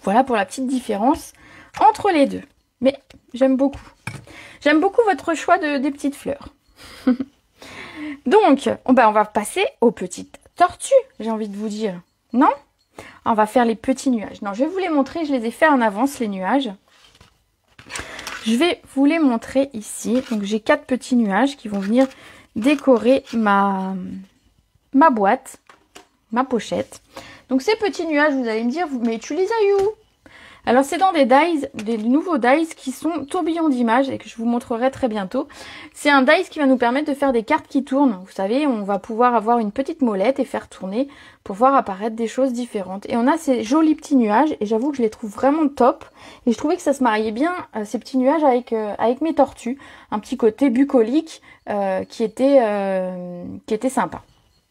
A: Voilà pour la petite différence entre les deux. Mais j'aime beaucoup. J'aime beaucoup votre choix des petites fleurs. Donc, on va passer aux petites tortues, j'ai envie de vous dire. Non? On va faire les petits nuages. Non, je vais vous les montrer, je les ai fait en avance, les nuages. Je vais vous les montrer ici. Donc, j'ai 4 petits nuages qui vont venir décorer ma boîte, ma pochette. Donc, ces petits nuages, vous allez me dire, mais tu les as eu où? Alors, c'est dans des nouveaux dies qui sont tourbillons d'images et que je vous montrerai très bientôt. C'est un dies qui va nous permettre de faire des cartes qui tournent. Vous savez, on va pouvoir avoir une petite molette et faire tourner pour voir apparaître des choses différentes. Et on a ces jolis petits nuages et j'avoue que je les trouve vraiment top. Et je trouvais que ça se mariait bien, ces petits nuages, avec mes tortues. Un petit côté bucolique qui était sympa.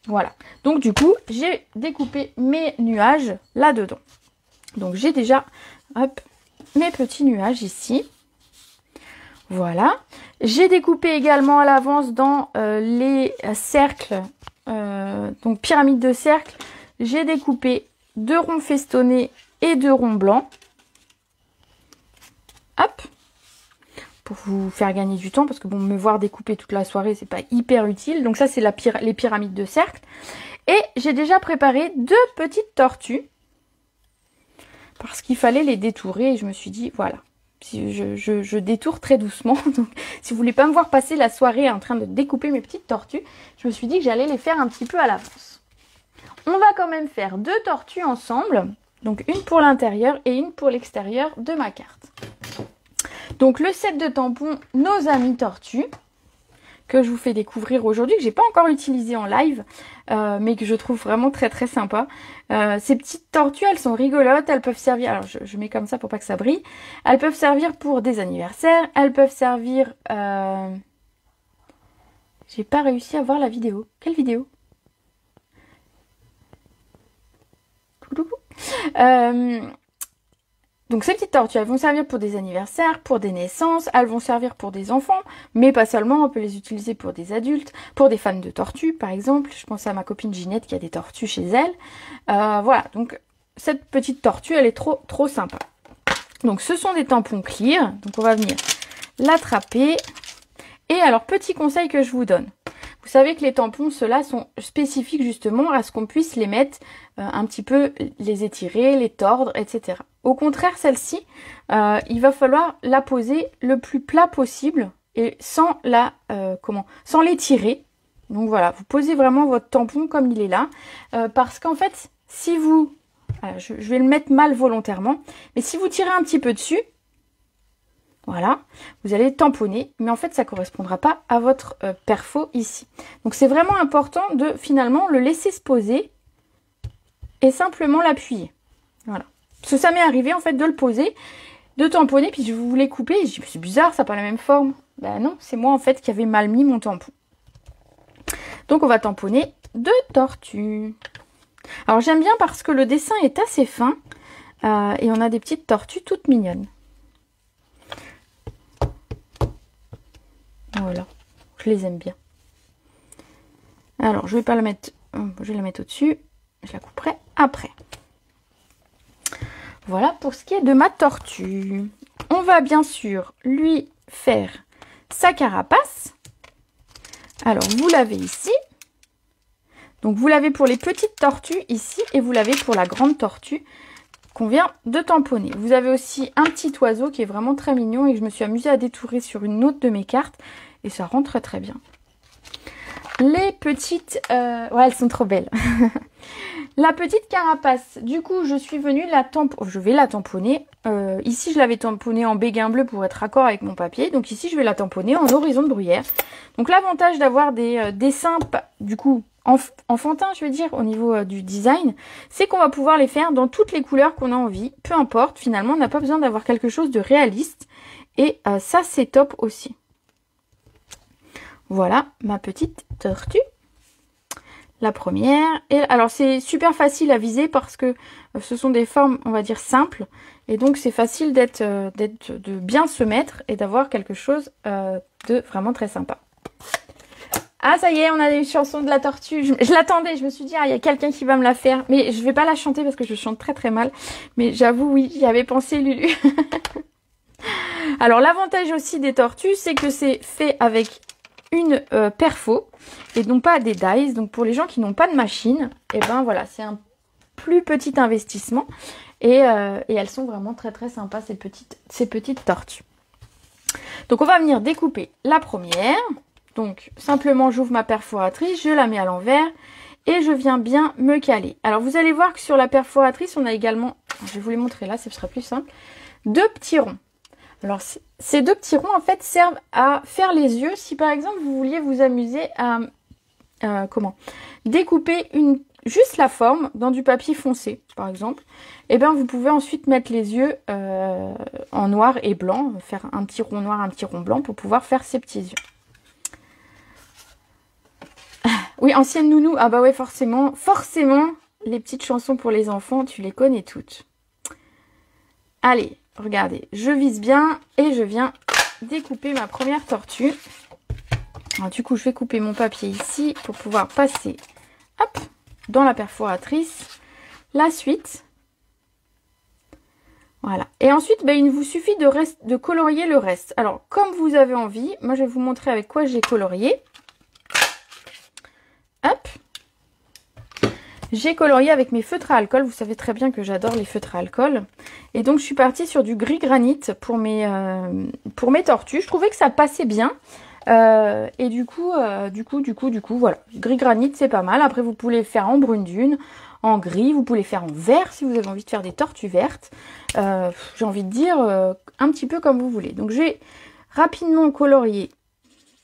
A: Voilà. Donc, du coup, j'ai découpé mes nuages là-dedans. Donc, j'ai déjà... Hop, mes petits nuages ici. Voilà. J'ai découpé également à l'avance dans les cercles, donc pyramide de cercles. J'ai découpé 2 ronds festonnés et 2 ronds blancs. Hop. Pour vous faire gagner du temps, parce que bon, me voir découper toute la soirée, c'est pas hyper utile. Donc ça, c'est les pyramides de cercles. Et j'ai déjà préparé 2 petites tortues. Parce qu'il fallait les détourer et je me suis dit, voilà, si je détourne très doucement. Donc, si vous voulez pas me voir passer la soirée en train de découper mes petites tortues, je me suis dit que j'allais les faire un petit peu à l'avance. On va quand même faire 2 tortues ensemble. Donc, une pour l'intérieur et une pour l'extérieur de ma carte. Donc, le set de tampons Nos Amis Tortues, que je vous fais découvrir aujourd'hui, que j'ai pas encore utilisé en live, mais que je trouve vraiment très très sympa. Ces petites tortues, elles sont rigolotes, elles peuvent servir, alors je mets comme ça pour pas que ça brille, elles peuvent servir pour des anniversaires, elles peuvent servir... J'ai pas réussi à voir la vidéo. Quelle vidéo? Donc ces petites tortues, elles vont servir pour des anniversaires, pour des naissances, elles vont servir pour des enfants, mais pas seulement, on peut les utiliser pour des adultes, pour des fans de tortues par exemple. Je pense à ma copine Ginette qui a des tortues chez elle. Voilà, donc cette petite tortue, elle est trop sympa. Donc ce sont des tampons clear, donc on va venir l'attraper. Et alors, petit conseil que je vous donne. Vous savez que les tampons, ceux-là, sont spécifiques justement à ce qu'on puisse les mettre un petit peu, les étirer, les tordre, etc. Au contraire, celle-ci, il va falloir la poser le plus plat possible et sans l'étirer. Donc voilà, vous posez vraiment votre tampon comme il est là. Parce qu'en fait, si vous... je vais le mettre mal volontairement. Mais si vous tirez un petit peu dessus, voilà, vous allez tamponner, mais en fait ça ne correspondra pas à votre perfo ici. Donc c'est vraiment important de finalement le laisser se poser et simplement l'appuyer. Voilà. Parce que ça m'est arrivé en fait de le poser, de tamponner, puis je voulais couper, et je dis c'est bizarre, ça n'a pas la même forme. Ben non, c'est moi en fait qui avais mal mis mon tampon. Donc on va tamponner 2 tortues. Alors j'aime bien parce que le dessin est assez fin et on a des petites tortues toutes mignonnes. Voilà, je les aime bien. Alors, je vais pas la mettre, je vais la mettre au-dessus. Je la couperai après. Voilà pour ce qui est de ma tortue. On va bien sûr lui faire sa carapace. Alors, vous l'avez ici. Donc, vous l'avez pour les petites tortues ici et vous l'avez pour la grande tortue qu'on vient de tamponner. Vous avez aussi un petit oiseau qui est vraiment très mignon et que je me suis amusée à détourer sur une autre de mes cartes et ça rend très très bien. Les petites... ouais, elles sont trop belles. La petite carapace, du coup, je vais la tamponner. Ici, je l'avais tamponnée en béguin bleu pour être raccord avec mon papier. Donc ici, je vais la tamponner en horizon de bruyère. Donc l'avantage d'avoir des dessins, du coup, enfantins, je veux dire, au niveau du design, c'est qu'on va pouvoir les faire dans toutes les couleurs qu'on a envie. Peu importe, finalement, on n'a pas besoin d'avoir quelque chose de réaliste. Et ça, c'est top aussi. Voilà ma petite tortue. La première. Et alors c'est super facile à viser parce que ce sont des formes, on va dire, simples. Et donc, c'est facile de bien se mettre et d'avoir quelque chose de vraiment très sympa. Ah, ça y est, on a une chanson de la tortue. Je l'attendais, je me suis dit, ah, il y a quelqu'un qui va me la faire. Mais je vais pas la chanter parce que je chante très très mal. Mais j'avoue, oui, j'y avais pensé, Lulu. Alors, l'avantage aussi des tortues, c'est que c'est fait avec une perfo et non pas des dies. Donc, pour les gens qui n'ont pas de machine, et ben voilà, c'est un plus petit investissement. Et elles sont vraiment très très sympas, ces petites tortues. Donc, on va venir découper la première. Donc, simplement, j'ouvre ma perforatrice, je la mets à l'envers et je viens bien me caler. Alors, vous allez voir que sur la perforatrice, on a également, je vais vous les montrer là, ce sera plus simple, 2 petits ronds. Alors, ces 2 petits ronds, en fait, servent à faire les yeux. Si, par exemple, vous vouliez vous amuser à découper juste la forme dans du papier foncé, par exemple, et bien, vous pouvez ensuite mettre les yeux en noir et blanc, faire un petit rond noir, un petit rond blanc pour pouvoir faire ces petits yeux. Oui, ancienne nounou. Ah bah ouais, forcément, les petites chansons pour les enfants, tu les connais toutes. Allez, regardez, je vise bien et je viens découper ma première tortue. Alors, du coup, je vais couper mon papier ici pour pouvoir passer, hop, dans la perforatrice. La suite. Voilà. Et ensuite, ben, il vous suffit de colorier le reste. Alors, comme vous avez envie, moi, je vais vous montrer avec quoi j'ai colorié. Hop. J'ai colorié avec mes feutres à alcool. Vous savez très bien que j'adore les feutres à alcool. Et donc, je suis partie sur du gris granit pour mes tortues. Je trouvais que ça passait bien. Et du coup, voilà. Gris granit, c'est pas mal. Après, vous pouvez le faire en brune dune, en gris. Vous pouvez le faire en vert si vous avez envie de faire des tortues vertes. J'ai envie de dire un petit peu comme vous voulez. Donc, j'ai rapidement colorié.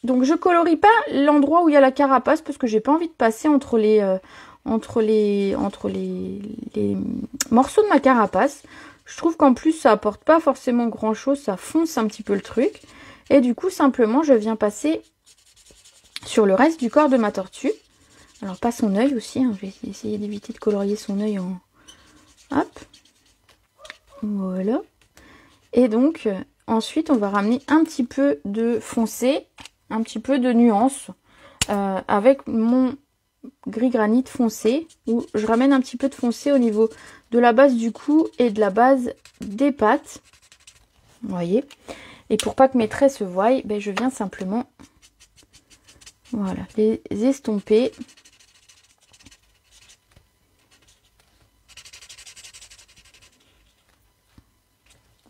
A: Donc, je colorie pas l'endroit où il y a la carapace parce que j'ai pas envie de passer entre les morceaux de ma carapace. Je trouve qu'en plus, ça apporte pas forcément grand chose. Ça fonce un petit peu le truc. Et du coup, simplement, je viens passer sur le reste du corps de ma tortue. Alors, pas son œil aussi. Hein. Je vais essayer d'éviter de colorier son œil en... Hop. Voilà. Et donc, ensuite, on va ramener un petit peu de foncé, un petit peu de nuance avec mon gris granit foncé, où je ramène un petit peu de foncé au niveau de la base du cou et de la base des pattes. Vous voyez. Et pour pas que mes traits se voient, ben je viens simplement voilà, les estomper.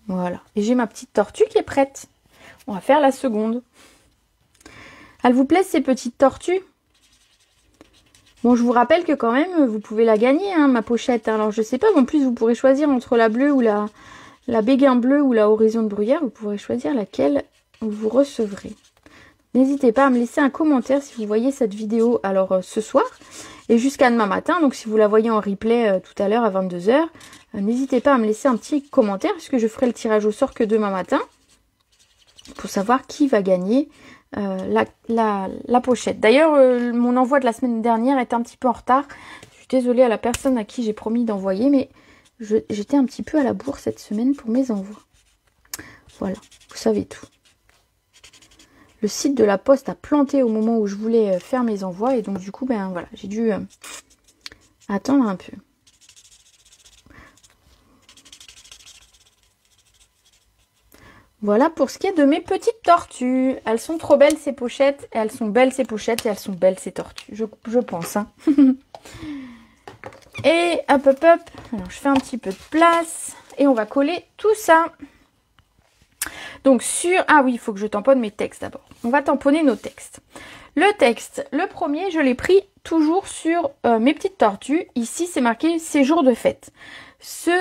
A: Voilà. Et j'ai ma petite tortue qui est prête. On va faire la seconde. Elles vous plaisent ces petites tortues? Bon, je vous rappelle que quand même, vous pouvez la gagner, hein, ma pochette. Alors, je sais pas, en plus, vous pourrez choisir entre la bleue ou la béguin bleue ou la horizon de bruyère. Vous pourrez choisir laquelle vous recevrez. N'hésitez pas à me laisser un commentaire si vous voyez cette vidéo alors ce soir et jusqu'à demain matin. Donc, si vous la voyez en replay tout à l'heure à 22 h, n'hésitez pas à me laisser un petit commentaire puisque je ferai le tirage au sort que demain matin pour savoir qui va gagner la pochette. D'ailleurs, mon envoi de la semaine dernière est un petit peu en retard. Je suis désolée à la personne à qui j'ai promis d'envoyer, mais j'étais un petit peu à la bourre cette semaine pour mes envois. Voilà, vous savez tout. Le site de la poste a planté au moment où je voulais faire mes envois et donc du coup, ben voilà, j'ai dû attendre un peu. Voilà pour ce qui est de mes petites tortues. Elles sont trop belles ces pochettes. Et elles sont belles ces pochettes et elles sont belles ces tortues. Je pense. Hein. Et hop hop hop. Alors je fais un petit peu de place. Et on va coller tout ça. Donc ah oui, il faut que je tamponne mes textes d'abord. On va tamponner nos textes. Le texte, le premier, je l'ai pris toujours sur mes petites tortues. Ici, c'est marqué séjour de fête. Ce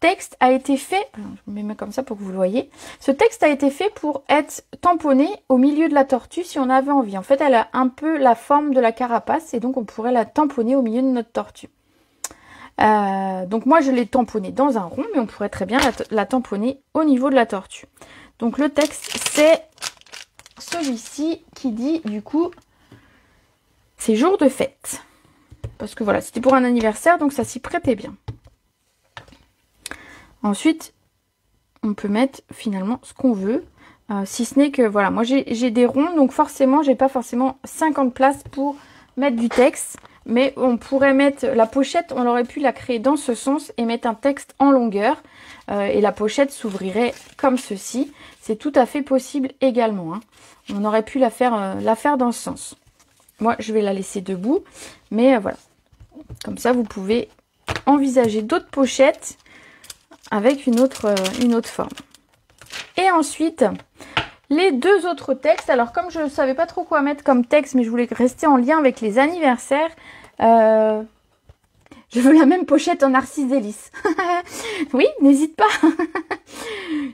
A: texte a été fait, alors je me mets comme ça pour que vous le voyez. Ce texte a été fait pour être tamponné au milieu de la tortue si on avait envie. En fait, elle a un peu la forme de la carapace et donc on pourrait la tamponner au milieu de notre tortue. Donc moi, je l'ai tamponné dans un rond, mais on pourrait très bien la tamponner au niveau de la tortue. Donc le texte, c'est celui-ci qui dit du coup séjour de fête. Parce que voilà, c'était pour un anniversaire, donc ça s'y prêtait bien. Ensuite, on peut mettre finalement ce qu'on veut. Si ce n'est que, voilà, moi j'ai des ronds, donc forcément, j'ai pas forcément 50 places pour mettre du texte. Mais on pourrait mettre la pochette, on aurait pu la créer dans ce sens et mettre un texte en longueur. Et la pochette s'ouvrirait comme ceci. C'est tout à fait possible également, hein. On aurait pu la faire dans ce sens. Moi, je vais la laisser debout. Mais voilà. Comme ça, vous pouvez envisager d'autres pochettes avec une autre forme. Et ensuite, les deux autres textes. Alors, comme je ne savais pas trop quoi mettre comme texte, mais je voulais rester en lien avec les anniversaires, je veux la même pochette en Narcisse Délice. Oui, n'hésite pas.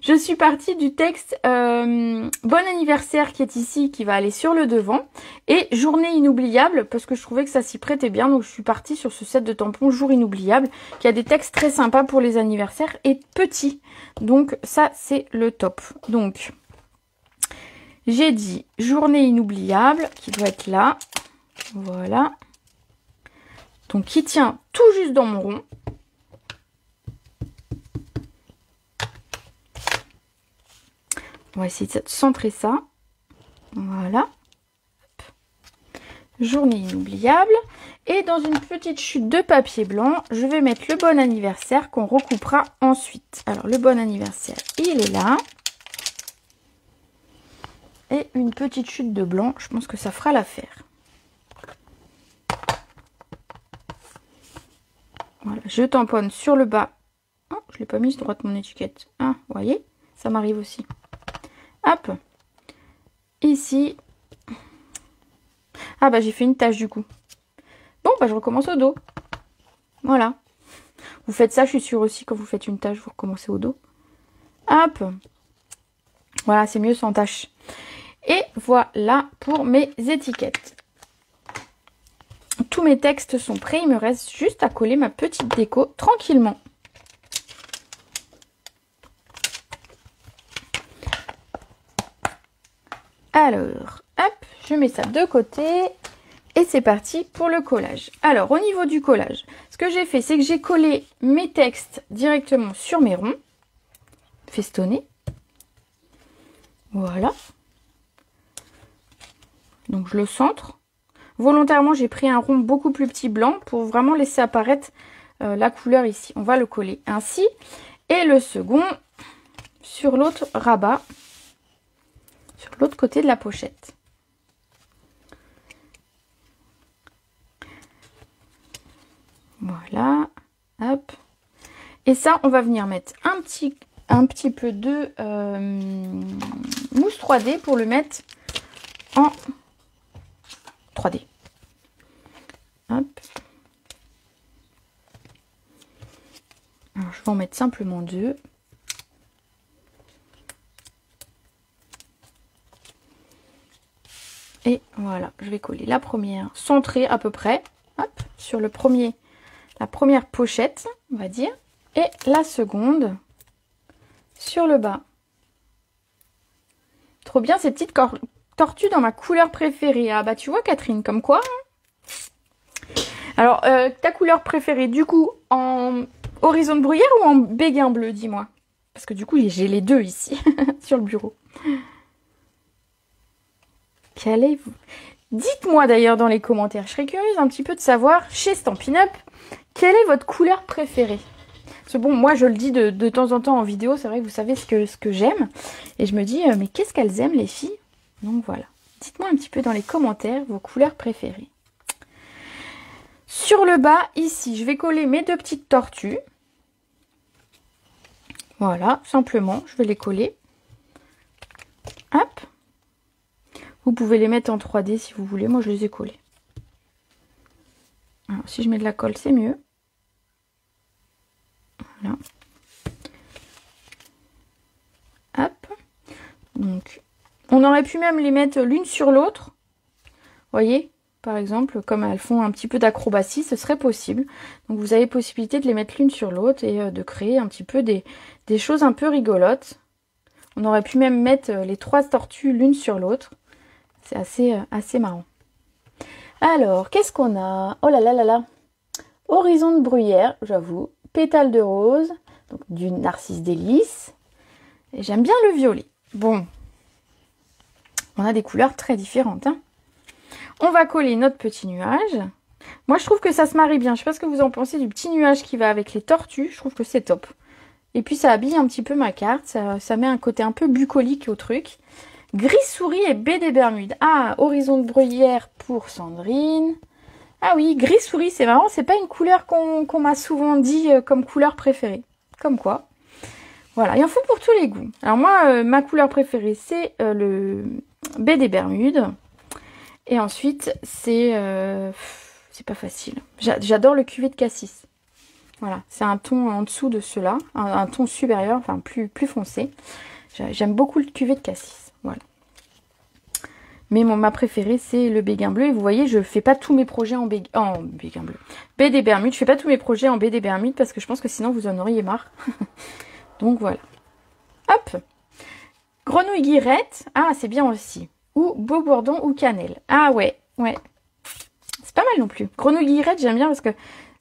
A: Je suis partie du texte Bon anniversaire qui est ici, qui va aller sur le devant. Et Journée inoubliable, parce que je trouvais que ça s'y prêtait bien. Donc je suis partie sur ce set de tampons Jour inoubliable, qui a des textes très sympas pour les anniversaires et petits. Donc ça, c'est le top. Donc, j'ai dit Journée inoubliable, qui doit être là. Voilà. Donc, qui tient tout juste dans mon rond. On va essayer de centrer ça. Voilà. Hop. Journée inoubliable. Et dans une petite chute de papier blanc, je vais mettre le bon anniversaire qu'on recoupera ensuite. Alors, le bon anniversaire, il est là. Et une petite chute de blanc, je pense que ça fera l'affaire. Voilà, je tamponne sur le bas. Oh, je ne l'ai pas mise droite mon étiquette. Ah, vous voyez, ça m'arrive aussi. Hop. Ici. Ah bah j'ai fait une tache du coup. Bon bah je recommence au dos. Voilà. Vous faites ça, je suis sûre aussi, quand vous faites une tache, vous recommencez au dos. Hop. Voilà, c'est mieux sans tache. Et voilà pour mes étiquettes. Tous mes textes sont prêts, il me reste juste à coller ma petite déco tranquillement. Alors, hop, je mets ça de côté et c'est parti pour le collage. Alors, au niveau du collage, ce que j'ai fait, c'est que j'ai collé mes textes directement sur mes ronds, festonnés. Voilà. Donc, je le centre. Volontairement, j'ai pris un rond beaucoup plus petit blanc pour vraiment laisser apparaître la couleur ici. On va le coller ainsi. Et le second sur l'autre rabat, sur l'autre côté de la pochette. Voilà. Hop. Et ça, on va venir mettre un petit peu de mousse 3D pour le mettre en 3D. Hop. Alors, je vais en mettre simplement 2. Et voilà, je vais coller la première centrée à peu près, hop, sur le premier, la première pochette, on va dire, et la seconde sur le bas. Trop bien ces petites tortues dans ma couleur préférée. Ah bah tu vois Catherine, comme quoi. Hein. Alors, ta couleur préférée, du coup, en horizon de bruyère ou en béguin bleu, dis-moi. Parce que du coup, j'ai les deux ici, sur le bureau. Dites-moi d'ailleurs dans les commentaires, je serais curieuse un petit peu de savoir, chez Stampin' Up, quelle est votre couleur préférée? Parce que bon, moi je le dis de temps en temps en vidéo, c'est vrai que vous savez ce que j'aime. Et je me dis, mais qu'est-ce qu'elles aiment les filles? Donc voilà, dites-moi un petit peu dans les commentaires vos couleurs préférées. Sur le bas, ici, je vais coller mes deux petites tortues. Voilà, simplement, je vais les coller. Hop. Vous pouvez les mettre en 3D si vous voulez. Moi, je les ai collés. Alors, si je mets de la colle, c'est mieux. Voilà. Hop. Donc, on aurait pu même les mettre l'une sur l'autre. Vous voyez, par exemple, comme elles font un petit peu d'acrobatie, ce serait possible. Donc, vous avez possibilité de les mettre l'une sur l'autre et de créer un petit peu des choses un peu rigolotes. On aurait pu même mettre les 3 tortues l'une sur l'autre. C'est assez marrant. Alors, qu'est-ce qu'on a? Oh là là là là. Horizon de bruyère, j'avoue. Pétales de rose. Donc du Narcisse Délice. Et j'aime bien le violet. Bon, on a des couleurs très différentes, hein. On va coller notre petit nuage. Moi, je trouve que ça se marie bien. Je sais pas ce que vous en pensez du petit nuage qui va avec les tortues. Je trouve que c'est top. Et puis, ça habille un petit peu ma carte. Ça met un côté un peu bucolique au truc. Gris souris et baie des Bermudes. Ah, horizon de bruyère pour Sandrine. Ah oui, gris souris, c'est marrant. C'est pas une couleur qu'on m'a souvent dit comme couleur préférée. Comme quoi. Voilà, il en faut pour tous les goûts. Alors moi, ma couleur préférée, c'est le baie des Bermudes. Et ensuite, c'est pas facile. J'adore le cuvé de cassis. Voilà, c'est un ton en dessous de ceux-là, un ton supérieur, enfin plus foncé. J'aime beaucoup le cuvé de cassis. Voilà. Mais ma préférée, c'est le béguin bleu. Et vous voyez, je fais pas tous mes projets en béguin bleu. Baie des Bermudes. Je fais pas tous mes projets en baie des Bermudes parce que je pense que sinon vous en auriez marre. Donc voilà. Hop. Grenouille guirette. Ah, c'est bien aussi. Ou beau bourdon ou cannelle. Ah ouais, ouais. C'est pas mal non plus. Grenouille guirette, j'aime bien parce que...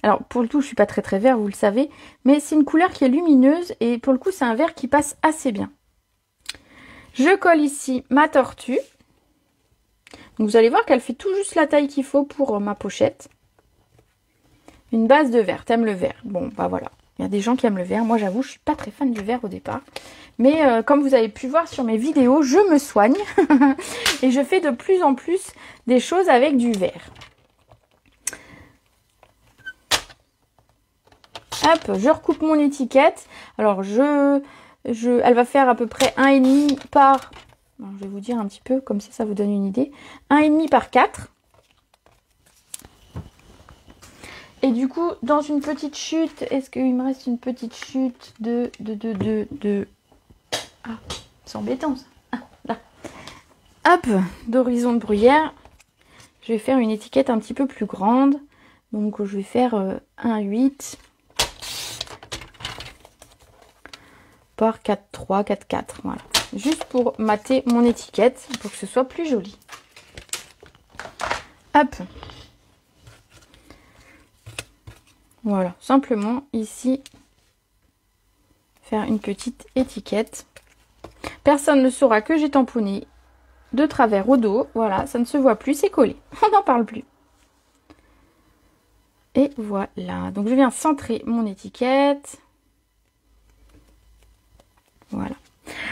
A: Alors, pour le coup, je suis pas très vert, vous le savez. Mais c'est une couleur qui est lumineuse. Et pour le coup, c'est un vert qui passe assez bien. Je colle ici ma tortue. Donc, vous allez voir qu'elle fait tout juste la taille qu'il faut pour ma pochette. Une base de vert. T'aimes le vert? Bon, bah voilà. Il y a des gens qui aiment le vert. Moi, j'avoue, je suis pas très fan du vert au départ. Mais comme vous avez pu voir sur mes vidéos, je me soigne. Et je fais de plus en plus des choses avec du vert. Hop, je recoupe mon étiquette. Alors, elle va faire à peu près 1,5 par... Alors, je vais vous dire un petit peu, comme ça vous donne une idée. 1,5 par 4. Et du coup, dans une petite chute, est-ce qu'il me reste une petite chute de... Ah, c'est embêtant ça. Ah, là. Hop, d'horizon de bruyère. Je vais faire une étiquette un petit peu plus grande. Donc, je vais faire 1,8 par 4,3, 4,4. Voilà. Juste pour mater mon étiquette, pour que ce soit plus joli. Hop. Voilà, simplement ici, faire une petite étiquette. Personne ne saura que j'ai tamponné de travers au dos. Voilà, ça ne se voit plus, c'est collé. On n'en parle plus. Et voilà, donc je viens centrer mon étiquette. Voilà.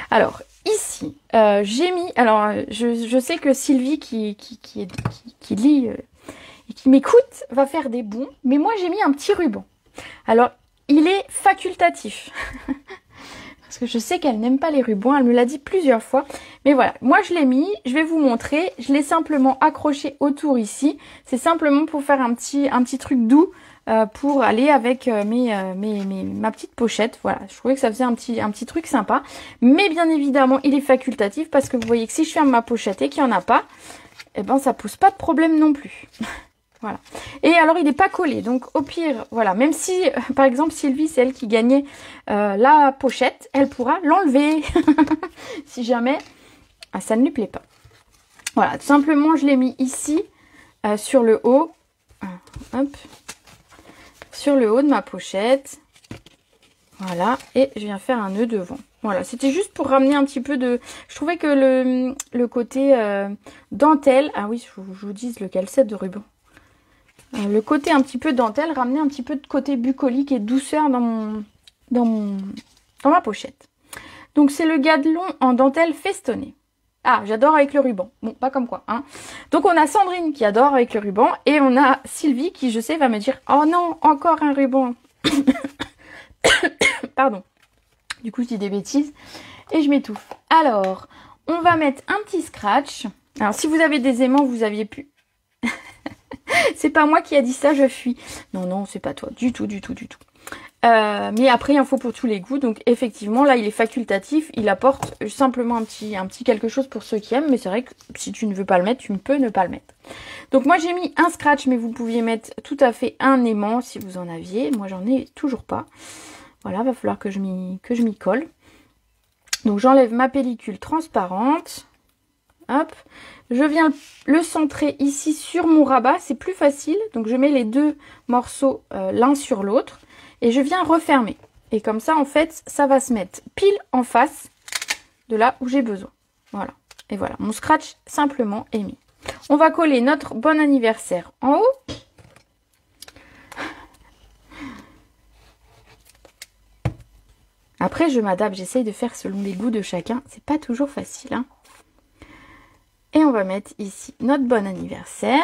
A: Alors, ici, j'ai mis... Alors, je sais que Sylvie qui lit... et qui m'écoute va faire des bons, mais moi j'ai mis un petit ruban. Alors, il est facultatif. Parce que je sais qu'elle n'aime pas les rubans, elle me l'a dit plusieurs fois. Mais voilà, moi je l'ai mis, je vais vous montrer. Je l'ai simplement accroché autour ici. C'est simplement pour faire un petit truc doux pour aller avec ma petite pochette. Voilà, je trouvais que ça faisait un petit truc sympa. Mais bien évidemment, il est facultatif parce que vous voyez que si je ferme ma pochette et qu'il n'y en a pas, eh ben ça pose pas de problème non plus. Voilà. Et alors, il n'est pas collé. Donc, au pire, voilà. Même si, par exemple, Sylvie, c'est elle qui gagnait la pochette, elle pourra l'enlever. Si jamais ça ne lui plaît pas. Voilà. Tout simplement, je l'ai mis ici, sur le haut. Hop. Sur le haut de ma pochette. Voilà. Et je viens faire un nœud devant. Voilà. C'était juste pour ramener un petit peu de... Je trouvais que le côté dentelle... Ah oui, je vous dis lequel c'est de ruban. Le côté un petit peu dentelle ramenait un petit peu de côté bucolique et douceur dans ma pochette. Donc c'est le Gadelon en dentelle festonnée. Ah, j'adore avec le ruban. Bon, pas comme quoi, hein. Donc on a Sandrine qui adore avec le ruban et on a Sylvie qui, je sais, va me dire « Oh non, encore un ruban !» Pardon. Du coup, je dis des bêtises et je m'étouffe. Alors, on va mettre un petit scratch. Alors, si vous avez des aimants, vous aviez pu... C'est pas moi qui a dit ça, je fuis. Non, non, c'est pas toi. Du tout, du tout, du tout. Mais après, il en faut pour tous les goûts. Donc, effectivement, là, il est facultatif. Il apporte simplement un petit quelque chose pour ceux qui aiment. Mais c'est vrai que si tu ne veux pas le mettre, tu peux ne pas le mettre. Donc, moi, j'ai mis un scratch, mais vous pouviez mettre tout à fait un aimant si vous en aviez. Moi, j'en ai toujours pas. Voilà, va falloir que je m'y colle. Donc, j'enlève ma pellicule transparente. Hop. Je viens le centrer ici sur mon rabat, c'est plus facile. Donc je mets les deux morceaux l'un sur l'autre et je viens refermer. Et comme ça, en fait, ça va se mettre pile en face de là où j'ai besoin. Voilà. Et voilà, mon scratch simplement est mis. On va coller notre bon anniversaire en haut. Après, je m'adapte, j'essaye de faire selon les goûts de chacun. C'est pas toujours facile, hein. Et on va mettre ici notre bon anniversaire.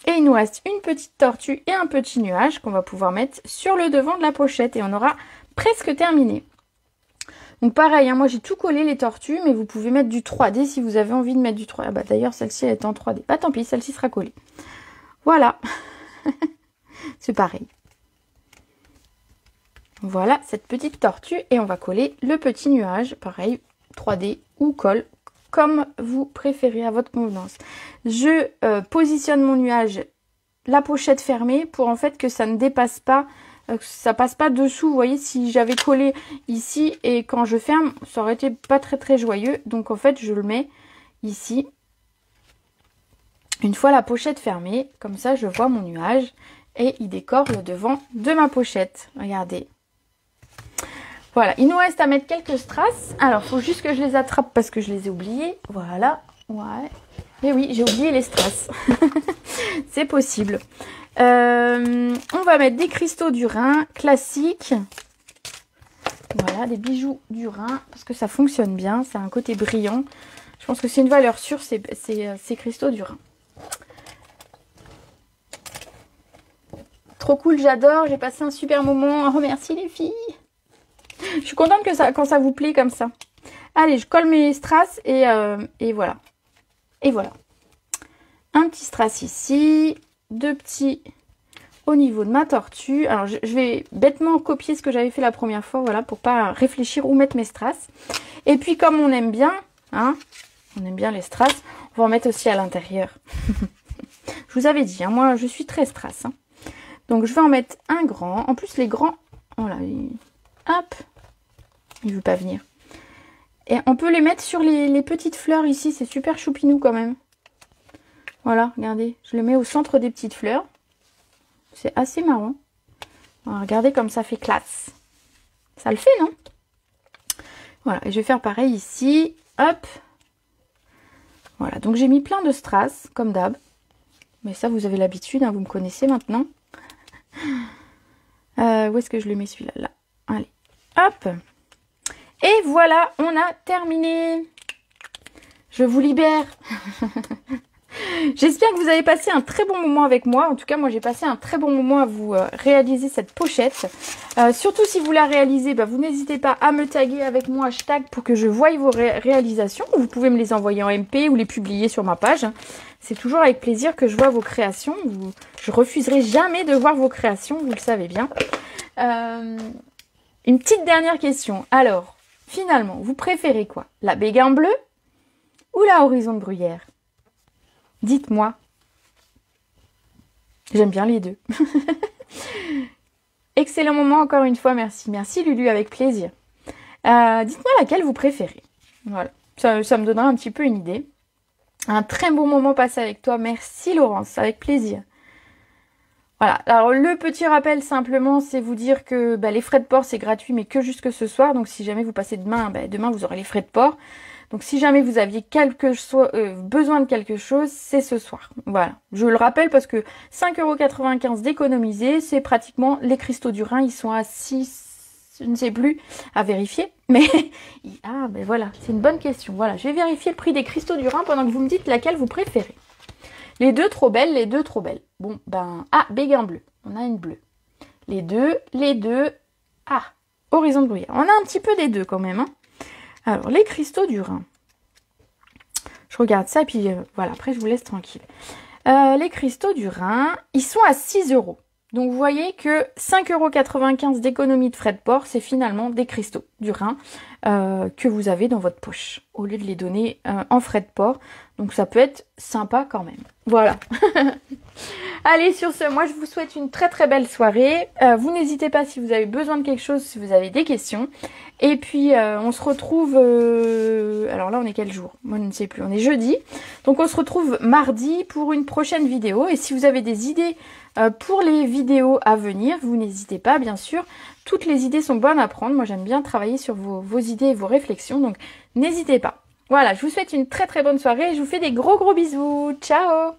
A: Et il nous reste une petite tortue et un petit nuage qu'on va pouvoir mettre sur le devant de la pochette. Et on aura presque terminé. Donc pareil, hein, moi j'ai tout collé les tortues, mais vous pouvez mettre du 3D si vous avez envie de mettre du 3D. Ah bah d'ailleurs celle-ci elle est en 3D. Bah tant pis, celle-ci sera collée. Voilà. C'est pareil. Voilà cette petite tortue et on va coller le petit nuage. Pareil, 3D ou colle, comme vous préférez à votre convenance. Je positionne mon nuage, la pochette fermée, pour en fait que ça ne dépasse pas, que ça passe pas dessous. Vous voyez, si j'avais collé ici et quand je ferme, ça aurait été pas très joyeux. Donc en fait, je le mets ici. Une fois la pochette fermée, comme ça je vois mon nuage et il décore le devant de ma pochette. Regardez. Voilà, il nous reste à mettre quelques strass. Alors, il faut juste que je les attrape parce que je les ai oubliés. Voilà, ouais. Mais oui, j'ai oublié les strass. C'est possible. On va mettre des cristaux du Rhin classiques. Voilà, des bijoux du Rhin parce que ça fonctionne bien. Ça a un côté brillant. Je pense que c'est une valeur sûre, ces cristaux du Rhin. Trop cool, j'adore. J'ai passé un super moment. Oh, merci les filles. Je suis contente que quand ça vous plaît comme ça. Allez, je colle mes strass et voilà. Et voilà. Un petit strass ici. Deux petits au niveau de ma tortue. Alors, je vais bêtement copier ce que j'avais fait la première fois. Voilà, pour pas réfléchir où mettre mes strass. Et puis, comme on aime bien, hein, on aime bien les strass, on va en mettre aussi à l'intérieur. Je vous avais dit, hein, moi, je suis très strass. Hein. Donc, je vais en mettre un grand. En plus, les grands... Voilà, hop, il veut pas venir. Et on peut les mettre sur les petites fleurs ici, c'est super choupinou quand même. Voilà, regardez, je le mets au centre des petites fleurs. C'est assez marrant. Alors, regardez comme ça fait classe. Ça le fait, non? Voilà, et je vais faire pareil ici. Hop. Voilà, donc j'ai mis plein de strass, comme d'hab. Mais ça, vous avez l'habitude, hein, vous me connaissez maintenant. Où est-ce que je le mets celui-là? Là. Allez. Hop. Et voilà, on a terminé. Je vous libère. J'espère que vous avez passé un très bon moment avec moi. En tout cas, moi, j'ai passé un très bon moment à vous réaliser cette pochette. Surtout si vous la réalisez, bah, vous n'hésitez pas à me taguer avec mon hashtag pour que je voie vos réalisations. Vous pouvez me les envoyer en MP ou les publier sur ma page. C'est toujours avec plaisir que je vois vos créations. Je refuserai jamais de voir vos créations, vous le savez bien. Une petite dernière question. Alors, finalement, vous préférez quoi? La béguin bleue ou la horizon de bruyère? Dites-moi. J'aime bien les deux. Excellent moment encore une fois, merci. Merci Lulu, avec plaisir. Dites-moi laquelle vous préférez. Voilà, ça me donnera un petit peu une idée. Un très bon moment passé avec toi. Merci Laurence, avec plaisir. Voilà, alors le petit rappel simplement, c'est vous dire que les frais de port c'est gratuit mais que jusque ce soir. Donc si jamais vous passez demain, demain vous aurez les frais de port. Donc si jamais vous aviez besoin de quelque chose, c'est ce soir. Voilà, je le rappelle parce que 5,95 € d'économiser, c'est pratiquement les cristaux du Rhin. Ils sont à 6, je ne sais plus, à vérifier. Mais voilà, c'est une bonne question. Voilà, je vais vérifier le prix des cristaux du Rhin pendant que vous me dites laquelle vous préférez. Les deux trop belles, les deux trop belles. Bon, béguin bleu. On a une bleue. Les deux. Horizon de bruyère. On a un petit peu des deux quand même. Hein. Alors, les cristaux du Rhin. Je regarde ça, puis voilà, après je vous laisse tranquille. Les cristaux du Rhin, ils sont à 6 €. Donc, vous voyez que 5,95 € d'économie de frais de port, c'est finalement des cristaux. du rein que vous avez dans votre poche, au lieu de les donner en frais de port. Donc ça peut être sympa quand même. Voilà. Allez, sur ce, moi je vous souhaite une très très belle soirée. Vous n'hésitez pas si vous avez besoin de quelque chose, si vous avez des questions. Et puis on se retrouve... alors là on est quel jour? Moi je ne sais plus, on est jeudi. Donc on se retrouve mardi pour une prochaine vidéo. Et si vous avez des idées pour les vidéos à venir, vous n'hésitez pas bien sûr. Toutes les idées sont bonnes à prendre. Moi j'aime bien travailler sur vos idées et vos réflexions. Donc n'hésitez pas. Voilà, je vous souhaite une très très bonne soirée et je vous fais des gros bisous. Ciao!